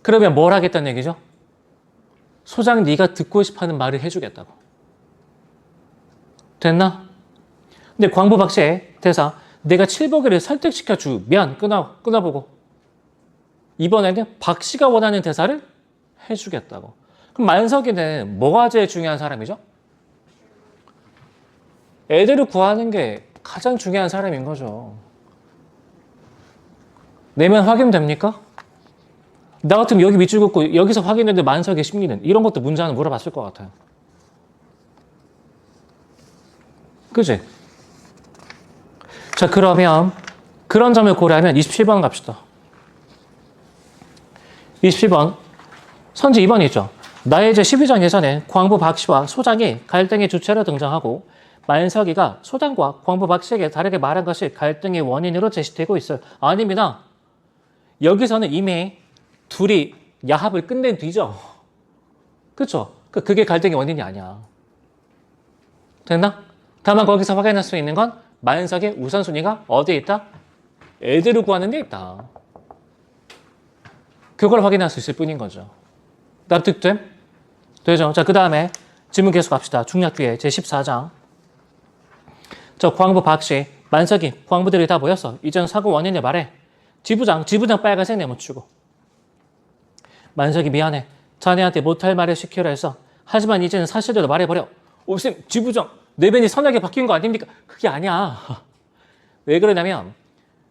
그러면 뭘 하겠다는 얘기죠? 소장 네가 듣고 싶어하는 말을 해주겠다고. 됐나? 근데 광부 박씨의 대사. 내가 칠보기를 설득시켜주면 끊어보고. 이번에는 박씨가 원하는 대사를 해주겠다고. 그럼 만석이는 뭐가 제일 중요한 사람이죠? 애들을 구하는 게 가장 중요한 사람인 거죠. 내면 확인됩니까? 나 같으면 여기 밑줄 긋고 여기서 확인했는데 만석의 심리는 이런 것도 문제 하나 물어봤을 것 같아요. 그지? 자, 그러면 그런 점을 고려하면 27번 갑시다. 27번 선지 2번이 있죠. 나해제 12장 예선에 광부 박씨와 소장이 갈등의 주체로 등장하고 만석이가 소장과 광부 박씨에게 다르게 말한 것이 갈등의 원인으로 제시되고 있어요. 아닙니다. 여기서는 이미 둘이 야합을 끝낸 뒤죠. 그렇죠? 그게 갈등의 원인이 아니야. 됐나? 다만 거기서 확인할 수 있는 건 만석의 우선순위가 어디에 있다? 애들을 구하는 데 있다. 그걸 확인할 수 있을 뿐인 거죠. 납득됨? 되죠? 자, 그 다음에 질문 계속 갑시다. 중략 뒤에 제14장. 저 광부 박씨, 만석이, 광부들이 다 모였어. 이전 사고 원인을 말해. 지부장 빨간색 네모치고. 만석이 미안해. 자네한테 못할 말을 시키려 했어. 하지만 이제는 사실대로 말해버려. 쌤, 지부장, 내변이 선하게 바뀐 거 아닙니까? 그게 아니야. 왜 그러냐면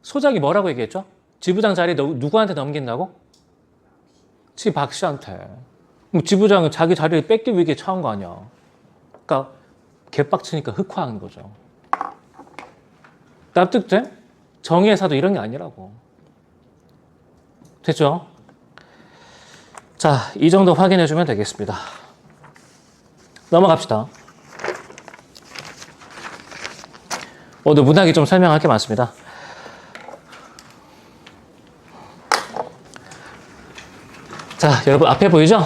소장이 뭐라고 얘기했죠? 지부장 자리 누구한테 넘긴다고? 박씨한테. 지부장은 자기 자리를 뺏기 위해 처한 거 아니야. 그러니까 개빡치니까 흑화하는 거죠. 납득돼? 정의회사도 이런 게 아니라고. 됐죠? 자, 이 정도 확인해주면 되겠습니다. 넘어갑시다. 오늘 문학이 좀 설명할 게 많습니다. 자, 여러분 앞에 보이죠?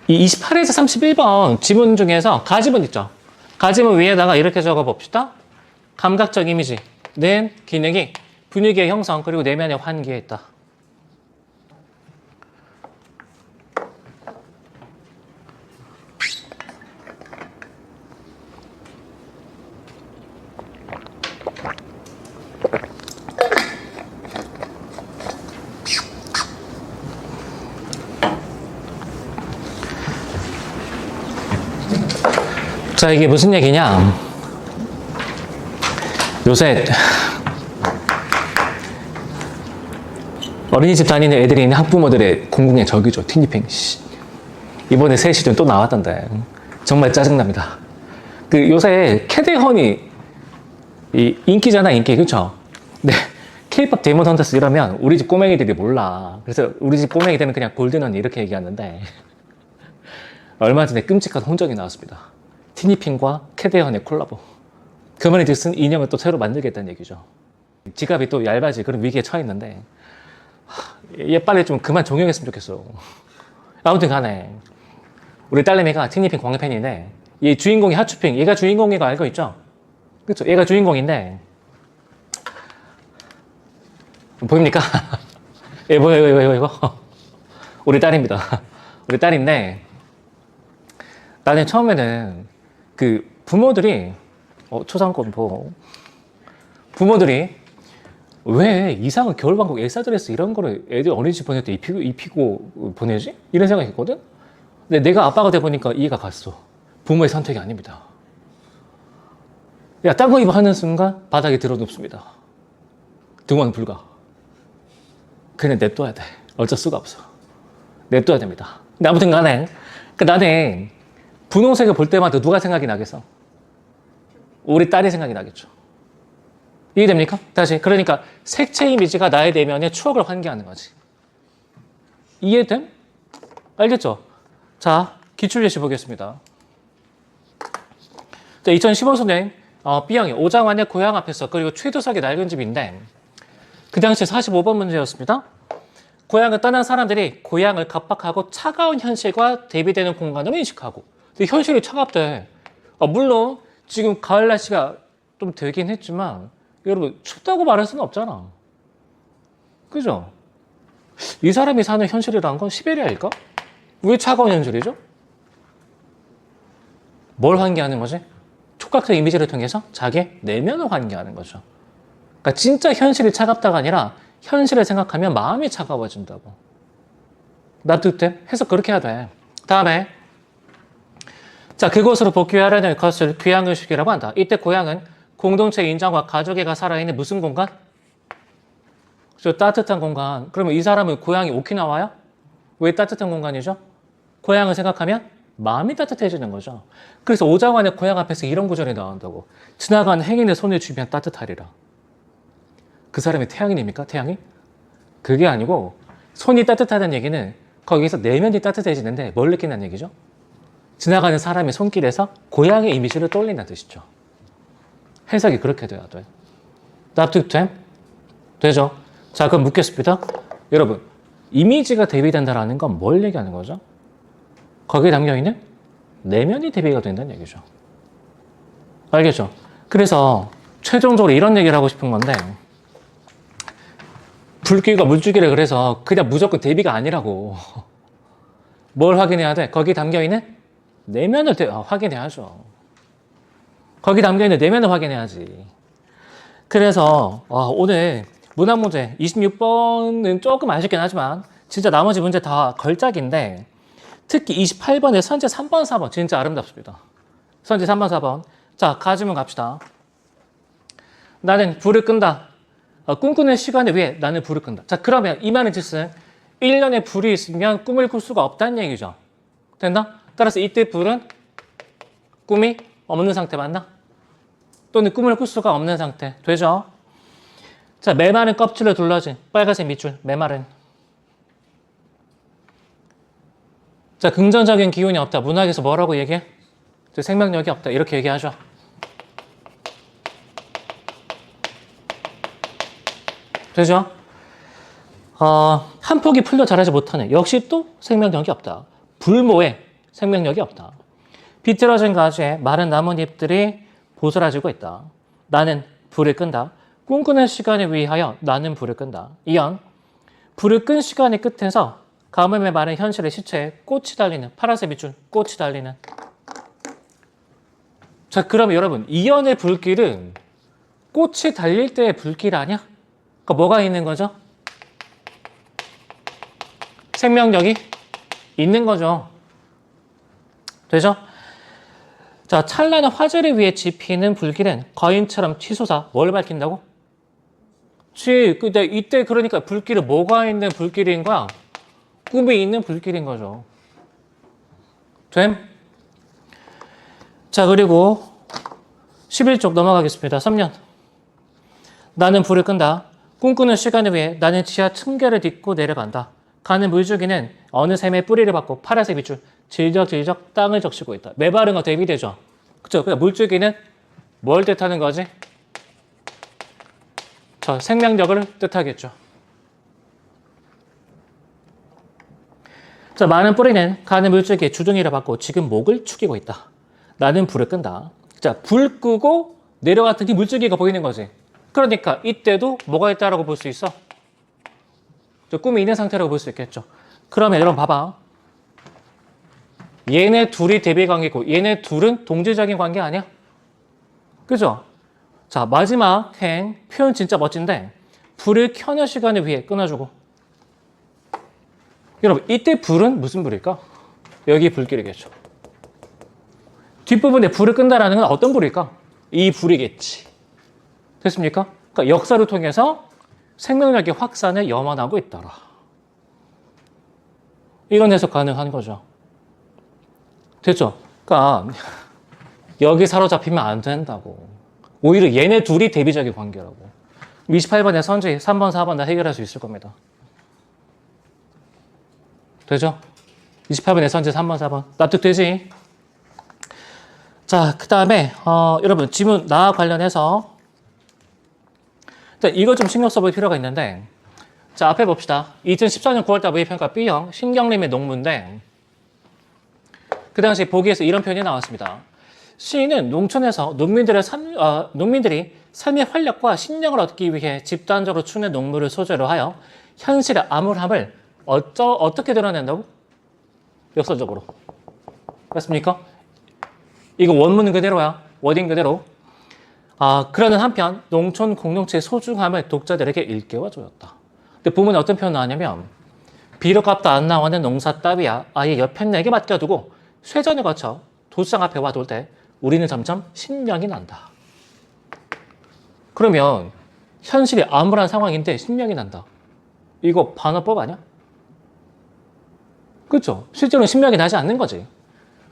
이 28에서 31번 지문 중에서 가지문 있죠? 가지문 위에다가 이렇게 적어 봅시다. 감각적 이미지는 기능이 분위기의 형성 그리고 내면의 환기에 있다. 자, 이게 무슨 얘기냐? 요새 어린이집 다니는 애들이 있는 학부모들의 공공의 적이죠. 티니핑. 이번에 새 시즌 또 나왔던데 정말 짜증납니다. 요새 캐대헌이 인기잖아, 인기. 그쵸? 네. K-pop 데몬 헌터스 이러면 우리 집 꼬맹이들이 몰라. 그래서 우리 집 꼬맹이들은 그냥 골든언니 이렇게 얘기하는데 얼마 전에 끔찍한 혼정이 나왔습니다. 티니핑과 캐대헌의 콜라보. 그 말이 즉슨 인형을 또 새로 만들겠다는 얘기죠. 지갑이 또 얇아지 그런 위기에 처했는데 얘 빨리 좀 그만 종영했으면 좋겠어. 아무튼 간에 우리 딸내미가 티니핑 광팬인데 얘 주인공이 하츄핑. 얘가 주인공인 거 알고 있죠? 그렇죠? 얘가 주인공인데 보입니까? 예, 이거 우리 딸입니다. 우리 딸인데 나는 처음에는 부모들이 초상권 부모들이 왜 이상한 겨울방학 엘사드레스 이런 거를 애들 어린이집 보낼 때 입히고 보내지? 이런 생각했거든? 근데 내가 아빠가 돼 보니까 이해가 갔어. 부모의 선택이 아닙니다. 야, 딴 거 입어 하는 순간 바닥에 들어 눕습니다. 등원 불가. 그냥 냅둬야 돼. 어쩔 수가 없어. 냅둬야 됩니다. 근데 아무튼 간에, 나는 분홍색을 볼 때마다 누가 생각이 나겠어? 우리 딸이 생각이 나겠죠. 이해됩니까? 다시. 그러니까 색채 이미지가 나의 내면의 추억을 환기하는 거지. 이해됨? 알겠죠? 자, 기출예시 보겠습니다. 자, 2015년에 B형이 오장환의 고향 앞에서 그리고 최두석의 낡은 집인데 그 당시 45번 문제였습니다. 고향을 떠난 사람들이 고향을 각박하고 차가운 현실과 대비되는 공간으로 인식하고 근데 현실이 차갑대. 물론 지금 가을 날씨가 좀 되긴 했지만 여러분 춥다고 말할 수는 없잖아. 그죠? 이 사람이 사는 현실이란 건 시베리아일까? 왜 차가운 현실이죠? 뭘 환기하는 거지? 촉각적 이미지를 통해서 자기의 내면을 환기하는 거죠. 그러니까 진짜 현실이 차갑다가 아니라 현실을 생각하면 마음이 차가워진다고. 납득돼? 해석 그렇게 해야 돼. 다음에 자, 그곳으로 복귀하려는 것을 귀향의식이라고 한다. 이때 고향은 공동체 인정과 가족애가 살아있는 무슨 공간? 그렇죠? 따뜻한 공간. 그러면 이 사람은 고향이 오키나와요? 왜 따뜻한 공간이죠? 고향을 생각하면 마음이 따뜻해지는 거죠. 그래서 오장환의 고향 앞에서 이런 구절이 나온다고. 지나가는 행인의 손을 쥐면 따뜻하리라. 그 사람이 태양인입니까? 태양이? 그게 아니고 손이 따뜻하다는 얘기는 거기서 내면이 따뜻해지는데 뭘 느낀다는 얘기죠? 지나가는 사람의 손길에서 고향의 이미지를 떠올린다는 뜻이죠. 해석이 그렇게 돼야 돼. 납득됨? 되죠? 자, 그럼 묻겠습니다. 여러분, 이미지가 대비된다는 건 뭘 얘기하는 거죠? 거기에 담겨있는 내면이 대비가 된다는 얘기죠. 알겠죠? 그래서 최종적으로 이런 얘기를 하고 싶은 건데 불길과 물줄기를 그래서 그냥 무조건 대비가 아니라고. 뭘 확인해야 돼? 거기 담겨있는 내면을 확인해야죠. 거기 담겨있는 내면을 확인해야지. 그래서 오늘 문학문제 26번은 조금 아쉽긴 하지만 진짜 나머지 문제 다 걸작인데 특히 28번에 선제 3번, 4번 진짜 아름답습니다. 선제 3번, 4번. 자, 가지문 갑시다. 나는 불을 끈다. 꿈꾸는 시간을 위해 나는 불을 끈다. 자, 그러면 이 말의 뜻은 1년에 불이 있으면 꿈을 꿀 수가 없다는 얘기죠. 됐나? 따라서 이때 불은 꿈이 없는 상태 맞나? 또는 꿈을 꿀 수가 없는 상태. 되죠? 자, 메마른 껍질로 둘러진 빨간색 밑줄. 메마른. 자, 긍정적인 기운이 없다. 문학에서 뭐라고 얘기해? 생명력이 없다. 이렇게 얘기하죠. 되죠? 한 폭이 풀려 자라지 못하는 역시 또 생명력이 없다. 불모에 생명력이 없다. 비틀어진 가지에 마른 나뭇잎들이 보스라지고 있다. 나는 불을 끈다. 꿈꾸는 시간을 위하여 나는 불을 끈다. 이연 불을 끈 시간의 끝에서 가뭄에 마른 현실의 시체에 꽃이 달리는 파란색 밑줄 꽃이 달리는. 자, 그러면 여러분 이연의 불길은 꽃이 달릴 때의 불길 아니야? 그러니까 뭐가 있는 거죠? 생명력이 있는 거죠. 되죠? 자, 찬란한 화제를 위해 지피는 불길은 거인처럼 치솟아 뭘 밝힌다고? 근데 이때 그러니까 불길은 뭐가 있는 불길인 거야? 꿈이 있는 불길인 거죠. 됨? 자, 그리고 11쪽 넘어가겠습니다. 3년. 나는 불을 끈다. 꿈꾸는 시간을 위해 나는 지하 층계를 딛고 내려간다. 가는 물줄기는 어느 샘의 뿌리를 받고 파란색 밑줄 질적질적 땅을 적시고 있다. 메마른 거 대비되죠. 그쵸? 그러니까 물줄기는 뭘 뜻하는 거지? 저 생명력을 뜻하겠죠. 자, 많은 뿌리는 가는 물줄기에 주둥이를 받고 지금 목을 축이고 있다. 나는 불을 끈다. 자, 불 끄고 내려갔더니 물줄기가 보이는 거지. 그러니까 이때도 뭐가 있다라고 볼 수 있어? 꿈이 있는 상태라고 볼 수 있겠죠. 그러면 여러분 봐봐. 얘네 둘이 대비 관계고 얘네 둘은 동질적인 관계 아니야? 그죠? 자, 마지막 행 표현 진짜 멋진데 불을 켜는 시간에 위해 끊어주고. 여러분, 이때 불은 무슨 불일까? 여기 불길이겠죠. 뒷부분에 불을 끈다라는 건 어떤 불일까? 이 불이겠지. 됐습니까? 그러니까 역사를 통해서 생명력의 확산을 염원하고 있더라. 이런 해석 가능한 거죠. 됐죠? 그러니까 여기 사로잡히면 안 된다고. 오히려 얘네 둘이 대비적인 관계라고. 28번의 선지 3번, 4번 다 해결할 수 있을 겁니다. 되죠? 28번의 선지 3번, 4번 납득되지? 자, 그 다음에 여러분 지문 나와 관련해서 일단 이거 좀 신경 써볼 필요가 있는데, 자, 앞에 봅시다. 2014년 9월달 모의평가 B형 신경림의 농문인데, 그 당시 보기에서 이런 표현이 나왔습니다. 시인은 농촌에서 농민들이 삶의 활력과 신령을 얻기 위해 집단적으로 추는 농물을 소재로 하여 현실의 암울함을 어떻게 드러낸다고? 역설적으로. 맞습니까? 이거 원문 그대로야. 워딩 그대로. 그러는 한편 농촌 공동체의 소중함을 독자들에게 일깨워 주었다. 근데 보면 어떤 표현 나왔냐면, 비료값도 안 나오는 농사 따위야 아예 여편에게 맡겨두고 쇠전을 거쳐 도시장 앞에 와둘 때 우리는 점점 신명이 난다. 그러면 현실이 암울한 상황인데 신명이 난다. 이거 반어법 아니야? 그렇죠? 실제로는 신명이 나지 않는 거지.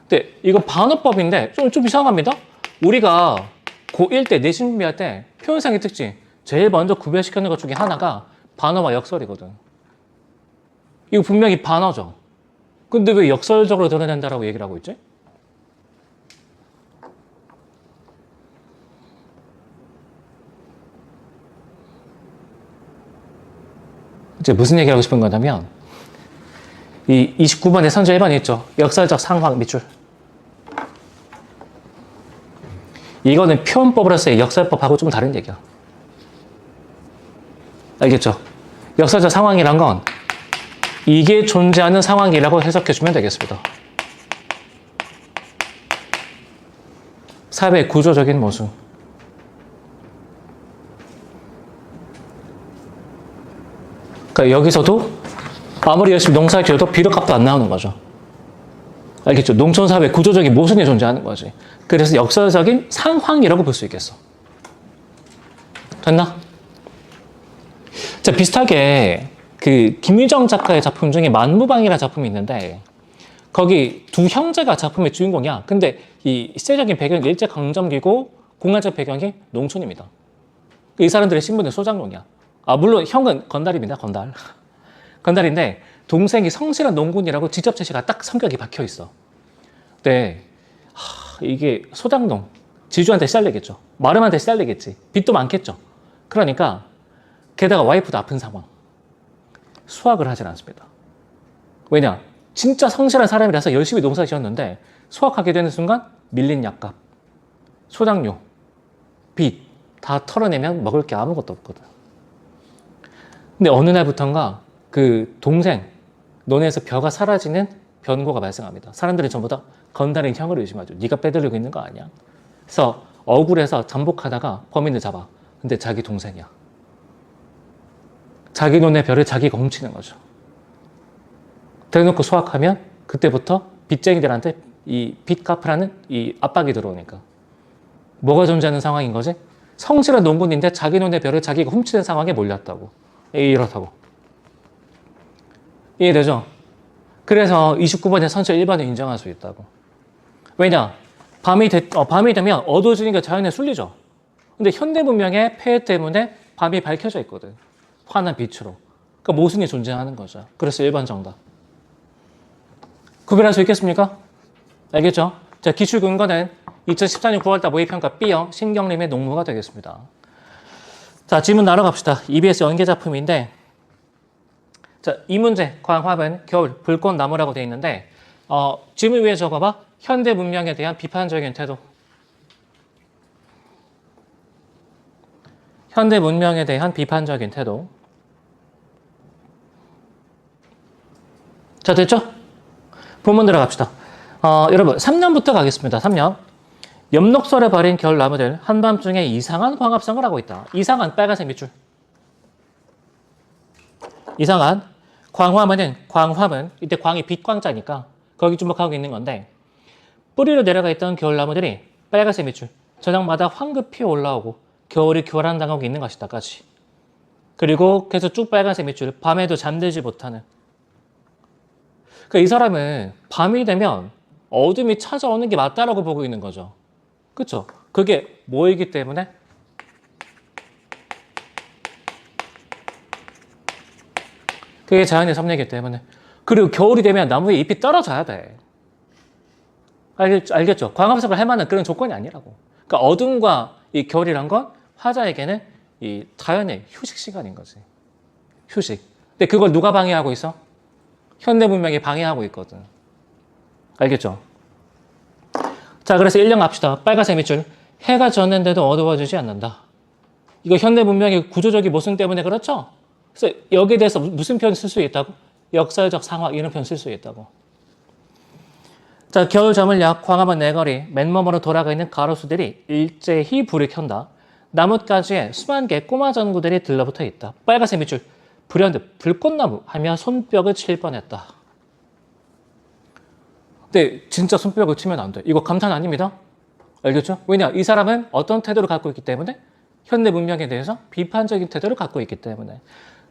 근데 이거 반어법인데 좀 이상합니다. 우리가 고1 때 내신 준비할 때 표현상의 특징 제일 먼저 구별시키는 것 중에 하나가 반어와 역설이거든. 이거 분명히 반어죠. 근데 왜 역설적으로 드러낸다라고 얘기를 하고 있지? 이제 무슨 얘기를 하고 싶은 거냐면, 이 29번에 선제 1번이 있죠. 역설적 상황 밑줄. 이거는 표현법으로서의 역설법하고 좀 다른 얘기야. 알겠죠? 역설적 상황이란 건 이게 존재하는 상황이라고 해석해주면 되겠습니다. 사회의 구조적인 모습. 그러니까 여기서도 아무리 열심히 농사를 지어도 비료값도 안 나오는 거죠. 알겠죠? 농촌사회 구조적인 모순이 존재하는 거지. 그래서 역설적인 상황이라고 볼 수 있겠어. 됐나? 자, 비슷하게 그 김유정 작가의 작품 중에 만무방이라는 작품이 있는데, 거기 두 형제가 작품의 주인공이야. 근데 이 시대적인 배경이 일제강점기고 공간적 배경이 농촌입니다. 이 사람들의 신분은 소장농이야. 물론 형은 건달입니다. 건달인데 동생이 성실한 농군이라고 직접 제시가 딱 성격이 박혀 있어. 근데 이게 소장농, 지주한테 시달리겠죠. 마름한테 시달리겠지. 빚도 많겠죠. 그러니까 게다가 와이프도 아픈 상황. 수확을 하질 않습니다. 왜냐? 진짜 성실한 사람이라서 열심히 농사 지었는데 수확하게 되는 순간 밀린 약값, 소장료, 빚 다 털어내면 먹을 게 아무것도 없거든. 근데 어느 날부턴가 그 동생 논에서 벼가 사라지는 변고가 발생합니다. 사람들이 전부 다 건달인 형을 의심하죠. 네가 빼들리고 있는 거 아니야? 그래서 억울해서 잠복하다가 범인을 잡아. 근데 자기 동생이야. 자기 논의 벼를 자기가 훔치는 거죠. 대놓고 수확하면 그때부터 빚쟁이들한테 이 빚 갚으라는 이 압박이 들어오니까. 뭐가 존재하는 상황인 거지? 성실한 농군인데 자기 논의 벼를 자기가 훔치는 상황에 몰렸다고. 이렇다고. 이해되죠? 그래서 29번의 선처 1번을 인정할 수 있다고. 왜냐? 밤이 되면 어두워지는 게 자연의 순리죠. 근데 현대 문명의 폐해 때문에 밤이 밝혀져 있거든. 환한 빛으로. 그러니까 모순이 존재하는 거죠. 그래서 1번 정답. 구별할 수 있겠습니까? 알겠죠? 자, 기출 근거는 2014년 9월달 모의평가 B형 신경림의 농무가 되겠습니다. 자, 질문 나눠 갑시다. EBS 연계 작품인데, 자, 이 문제 광합은 겨울 불꽃나무라고 되어 있는데, 질문 위에 적어봐. 현대 문명에 대한 비판적인 태도. 현대 문명에 대한 비판적인 태도. 자, 됐죠? 본문 들어갑시다. 여러분, 3년부터 가겠습니다. 3년. 엽록설에 버린 겨울 나무들 한밤중에 이상한 광합성을 하고 있다. 이상한 빨간색 밑줄. 이상한 광화문은 이때 광이 빛광자니까 거기 주목하고 있는 건데 뿌리로 내려가 있던 겨울나무들이 빨간색 밑줄 저녁마다 황급히 올라오고 겨울이 교란당하고 있는 것이다까지. 그리고 계속 쭉 빨간색 밑줄 밤에도 잠들지 못하는. 그러니까 이 사람은 밤이 되면 어둠이 찾아오는 게 맞다라고 보고 있는 거죠. 그렇죠? 그게 뭐이기 때문에? 그게 자연의 섭리이기 때문에. 그리고 겨울이 되면 나무에 잎이 떨어져야 돼. 알겠죠? 광합성을 할 만한 그런 조건이 아니라고. 그러니까 어둠과 이 겨울이란 건 화자에게는 이 자연의 휴식 시간인 거지. 휴식. 근데 그걸 누가 방해하고 있어? 현대 문명이 방해하고 있거든. 알겠죠? 자, 그래서 1년 갑시다. 빨간색 밑줄. 해가 졌는데도 어두워지지 않는다. 이거 현대 문명의 구조적인 모순 때문에 그렇죠? 그래서 여기에 대해서 무슨 표현 쓸 수 있다고? 역사적 상황 이런 표현 쓸 수 있다고. 자, 겨울 저물녘 광화문 내거리 맨몸으로 돌아가 있는 가로수들이 일제히 불을 켠다. 나뭇가지에 수만 개의 꼬마 전구들이 들러붙어 있다. 빨간색 밑줄. 불현듯 불꽃나무 하며 손뼉을 칠 뻔했다. 근데 진짜 손뼉을 치면 안 돼. 이거 감탄 아닙니다. 알겠죠? 왜냐? 이 사람은 어떤 태도를 갖고 있기 때문에? 현대 문명에 대해서 비판적인 태도를 갖고 있기 때문에.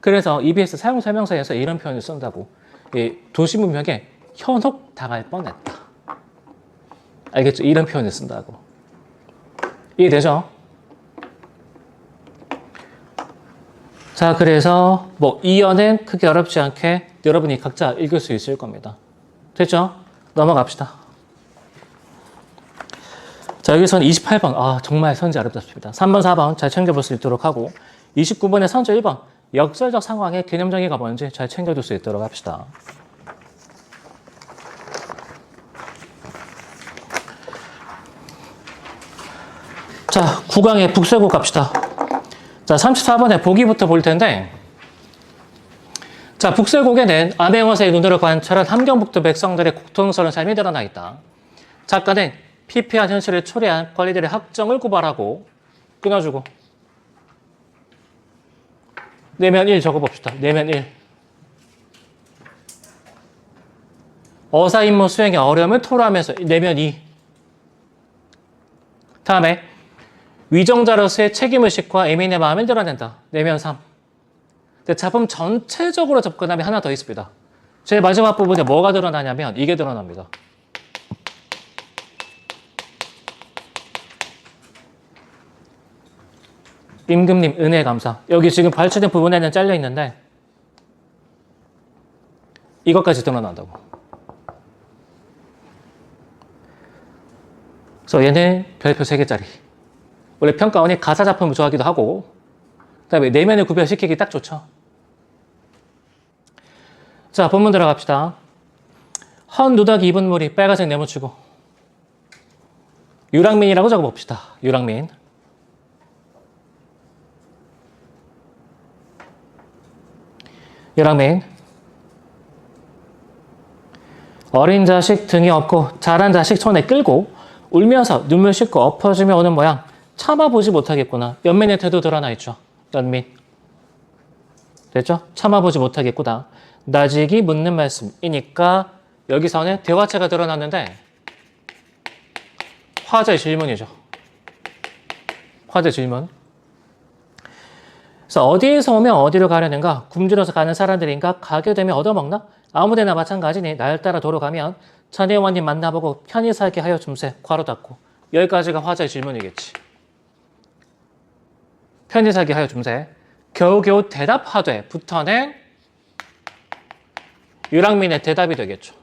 그래서 EBS 사용 설명서에서 이런 표현을 쓴다고. 이 도시 문명에 현혹당할 뻔했다. 알겠죠? 이런 표현을 쓴다고. 이해되죠? 자, 그래서 뭐 이어는 크게 어렵지 않게 여러분이 각자 읽을 수 있을 겁니다. 됐죠? 넘어갑시다. 자, 여기서는 28번. 아, 정말 선지 어렵습니다. 3번, 4번 잘 챙겨볼 수 있도록 하고 29번에 선지 1번. 역설적 상황의 개념 정의가 뭔지 잘 챙겨둘 수 있도록 합시다. 자, 9강의 북서국 갑시다. 자, 34번에 보기부터 볼 텐데, 자, 북서국에는 암행어사의 눈으로 관찰한 함경북도 백성들의 고통스러운 삶이 드러나 있다. 작가는 피폐한 현실을 초래한 관리들의 학정을 고발하고 끊어주고 내면 1 적어봅시다. 내면 1. 어사 임무 수행의 어려움을 토로하면서 내면 2. 다음에 위정자로서의 책임을 싣고 애민의 마음을 드러낸다. 내면 3. 근데 작품 전체적으로 접근하면 하나 더 있습니다. 제일 마지막 부분에 뭐가 드러나냐면 이게 드러납니다. 임금님 은혜 감사. 여기 지금 발췌된 부분에는 잘려 있는데 이것까지 드러난다고. 그래서 얘는 별표 3개짜리. 원래 평가원이 가사 작품을 좋아하기도 하고 그다음에 내면을 구별시키기 딱 좋죠. 자, 본문 들어갑시다. 헌 누더기 입은 물이 빨간색 네모치고 유랑민이라고 적어봅시다. 유랑민. 유랑민. 어린 자식 등이 업고 자란 자식 손에 끌고 울면서 눈물 씻고 엎어지며 오는 모양 참아보지 못하겠구나. 연민의 태도 드러나 있죠. 연민. 됐죠? 참아보지 못하겠구나. 나직이 묻는 말씀이니까 여기서는 대화체가 드러났는데 화제의 질문이죠. 화제 질문. 그래서 어디에서 오면 어디로 가려는가? 굶주려서 가는 사람들인가? 가게 되면 얻어먹나? 아무데나 마찬가지니 날 따라 도로 가면 전혜원님 만나보고 편히 살게 하여 줌세. 괄호 닫고. 여기까지가 화제의 질문이겠지. 편히 살게 하여 줌세. 겨우겨우 대답하되 부터는 유랑민의 대답이 되겠죠.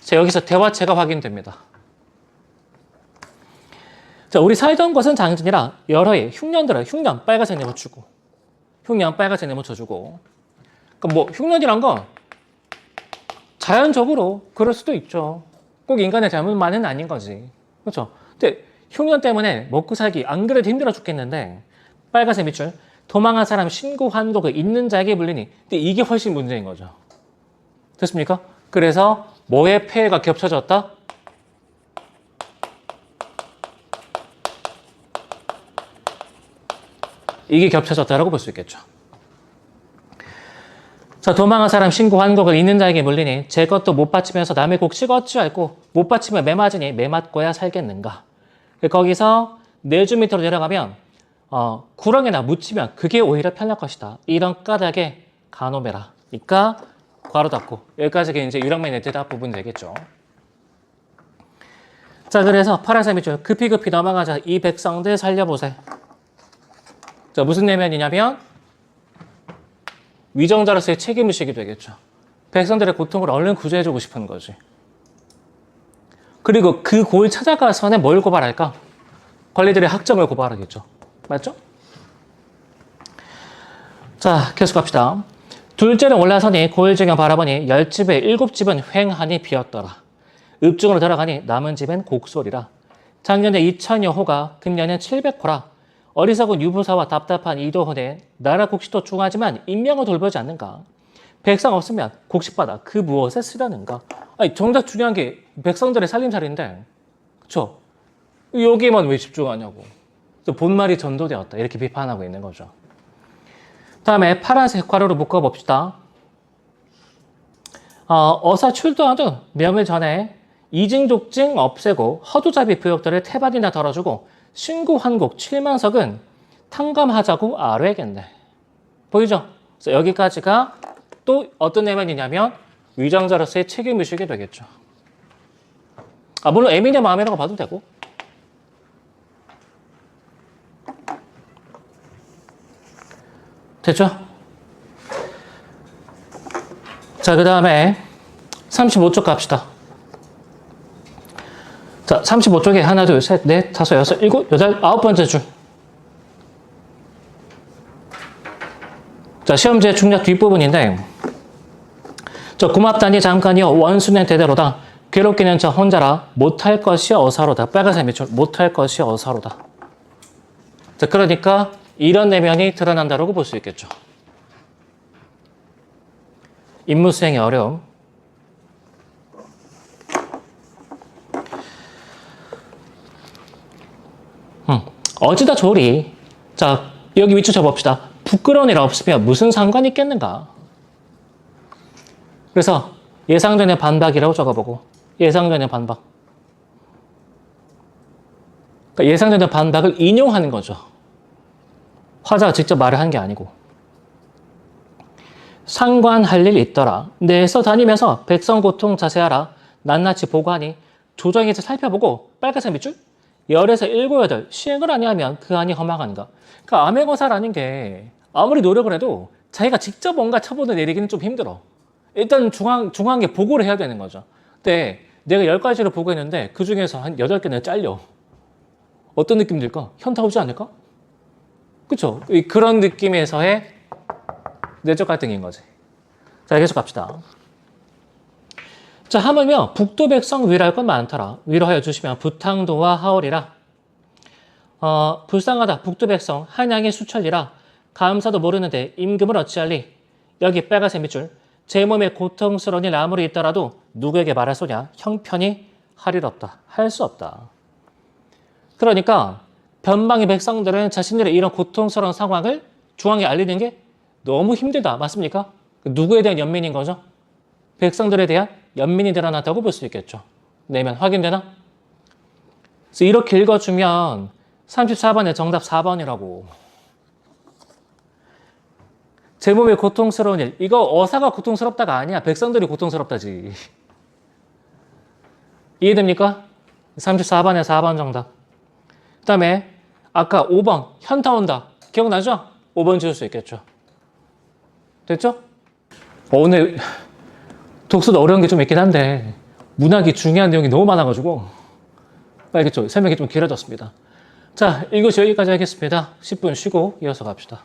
자, 여기서 대화체가 확인됩니다. 자, 우리 살던 곳은 장진이라 여러 해 흉년들어 흉년 빨간색 네모치고 흉년 빨간색 네모쳐주고. 그러니까 뭐 흉년이란 건 자연적으로 그럴 수도 있죠. 꼭 인간의 잘못만은 아닌 거지. 그렇죠? 근데 흉년 때문에 먹고 살기 안 그래도 힘들어 죽겠는데 빨간색 밑줄 도망한 사람 신고 환독을 있는 자에게 물리니. 근데 이게 훨씬 문제인 거죠. 됐습니까? 그래서 뭐의 폐해가 겹쳐졌다? 이게 겹쳐졌다라고 볼 수 있겠죠. 자, 도망한 사람 신고 환곡을 있는 자에게 물리니 제 것도 못 바치면서 남의 곡 치고 어찌할꼬 못 바치면 매 맞으니 매 맞고야 살겠는가. 거기서 내주 밑으로 내려가면 구렁에나 묻히면 그게 오히려 편할 것이다. 이런 까닭에 가노메라. 그러니까 괄호 닫고 여기까지가 이제 유랑맨의 대답 부분 되겠죠. 자, 그래서 파란색 밑줄 급히 넘어가자. 이 백성들 살려보세. 자, 무슨 내면이냐면 위정자로서의 책임의식이 되겠죠. 백성들의 고통을 얼른 구제해주고 싶은 거지. 그리고 그 고을 찾아가서는 뭘 고발할까? 관리들의 학점을 고발하겠죠. 맞죠? 자, 계속 갑시다. 둘째는 올라서니 고일증을 바라보니 10집에 7집은 횡하니 비었더라. 읍중으로 들어가니 남은 집엔 곡소리라. 작년에 2천여 호가 금년엔 700호라. 어리석은 유부사와 답답한 이도훈에 나라 곡식도 중하지만 인명을 돌보지 않는가. 백성 없으면 곡식받아 그 무엇에 쓰려는가. 아니, 정작 중요한 게 백성들의 살림살이인데 그쵸? 여기만 왜 집중하냐고. 본말이 전도되었다 이렇게 비판하고 있는 거죠. 다음에 파란색 괄호로 묶어봅시다. 어사 출도하도 명을 전해 이징족징 없애고 허두잡이 부역들을 태반이나 덜어주고 신구환곡 7만석은 탕감하자고 아뢰겠네. 보이죠? 그래서 여기까지가 또 어떤 내면이냐면 위장자로서의 책임의식이 되겠죠. 물론 애민의 마음이라고 봐도 되고. 됐죠? 자, 그 다음에 35쪽 갑시다. 자, 35쪽에 하나, 둘, 셋, 넷, 다섯, 여섯, 일곱, 여덟, 9번째 줄. 자, 시험지의 중략 뒷부분인데 저 고맙다니 잠깐이요 원수는 대대로다. 괴롭기는 저 혼자라 못할 것이 어사로다. 빨간색 밑줄 못할 것이 어사로다. 자, 그러니까 이런 내면이 드러난다고 볼 수 있겠죠. 임무 수행의 어려움. 어찌다 조리. 자, 여기 밑줄 쳐봅시다. 부끄러운 일 없으면 무슨 상관이 있겠는가. 그래서 예상되는 반박이라고 적어보고 예상되는 반박. 그러니까 예상되는 반박을 인용하는 거죠. 화자가 직접 말을 한 게 아니고. 상관할 일 있더라. 내서 다니면서 백성 고통 자세하라. 낱낱이 보고하니 조정에서 살펴보고 빨간색 밑줄 열에서 7, 8 시행을 아니하면 그 안이 험악한가. 그러니까 암행어사라는 게 아무리 노력을 해도 자기가 직접 뭔가 쳐보는 내리기는 좀 힘들어. 일단 중앙에 보고를 해야 되는 거죠. 근데 내가 10가지를 보고했는데 그 중에서 한 8개는 잘려. 어떤 느낌 들까? 현타 오지 않을까? 그쵸? 그런 느낌에서의 내적 갈등인 거지. 자, 계속 갑시다. 자, 하물며 북도 백성 위로할 건 많더라. 위로하여 주시면 부탕도와 하오리라. 불쌍하다. 북도 백성 한양의 수천리라. 감사도 모르는데 임금을 어찌할리. 여기 빨간색 밑줄. 제 몸에 고통스러운 일 아무리 있더라도 누구에게 말할 소냐. 형편이 할 일 없다. 할 수 없다. 그러니까 변방의 백성들은 자신들의 이런 고통스러운 상황을 중앙에 알리는 게 너무 힘들다. 맞습니까? 누구에 대한 연민인 거죠? 백성들에 대한 연민이 드러났다고 볼 수 있겠죠. 내면 확인되나? 그래서 이렇게 읽어주면 34번에 정답 4번이라고. 제 몸에 고통스러운 일. 이거 어사가 고통스럽다가 아니야. 백성들이 고통스럽다지. 이해됩니까? 34번에 4번 정답. 그 다음에 아까 5번 현타 온다. 기억나죠? 5번 지울 수 있겠죠. 됐죠? 오늘 독서도 어려운 게 좀 있긴 한데 문학이 중요한 내용이 너무 많아가지고 알겠죠? 설명이 좀 길어졌습니다. 자, 1교시 여기까지 하겠습니다. 10분 쉬고 이어서 갑시다.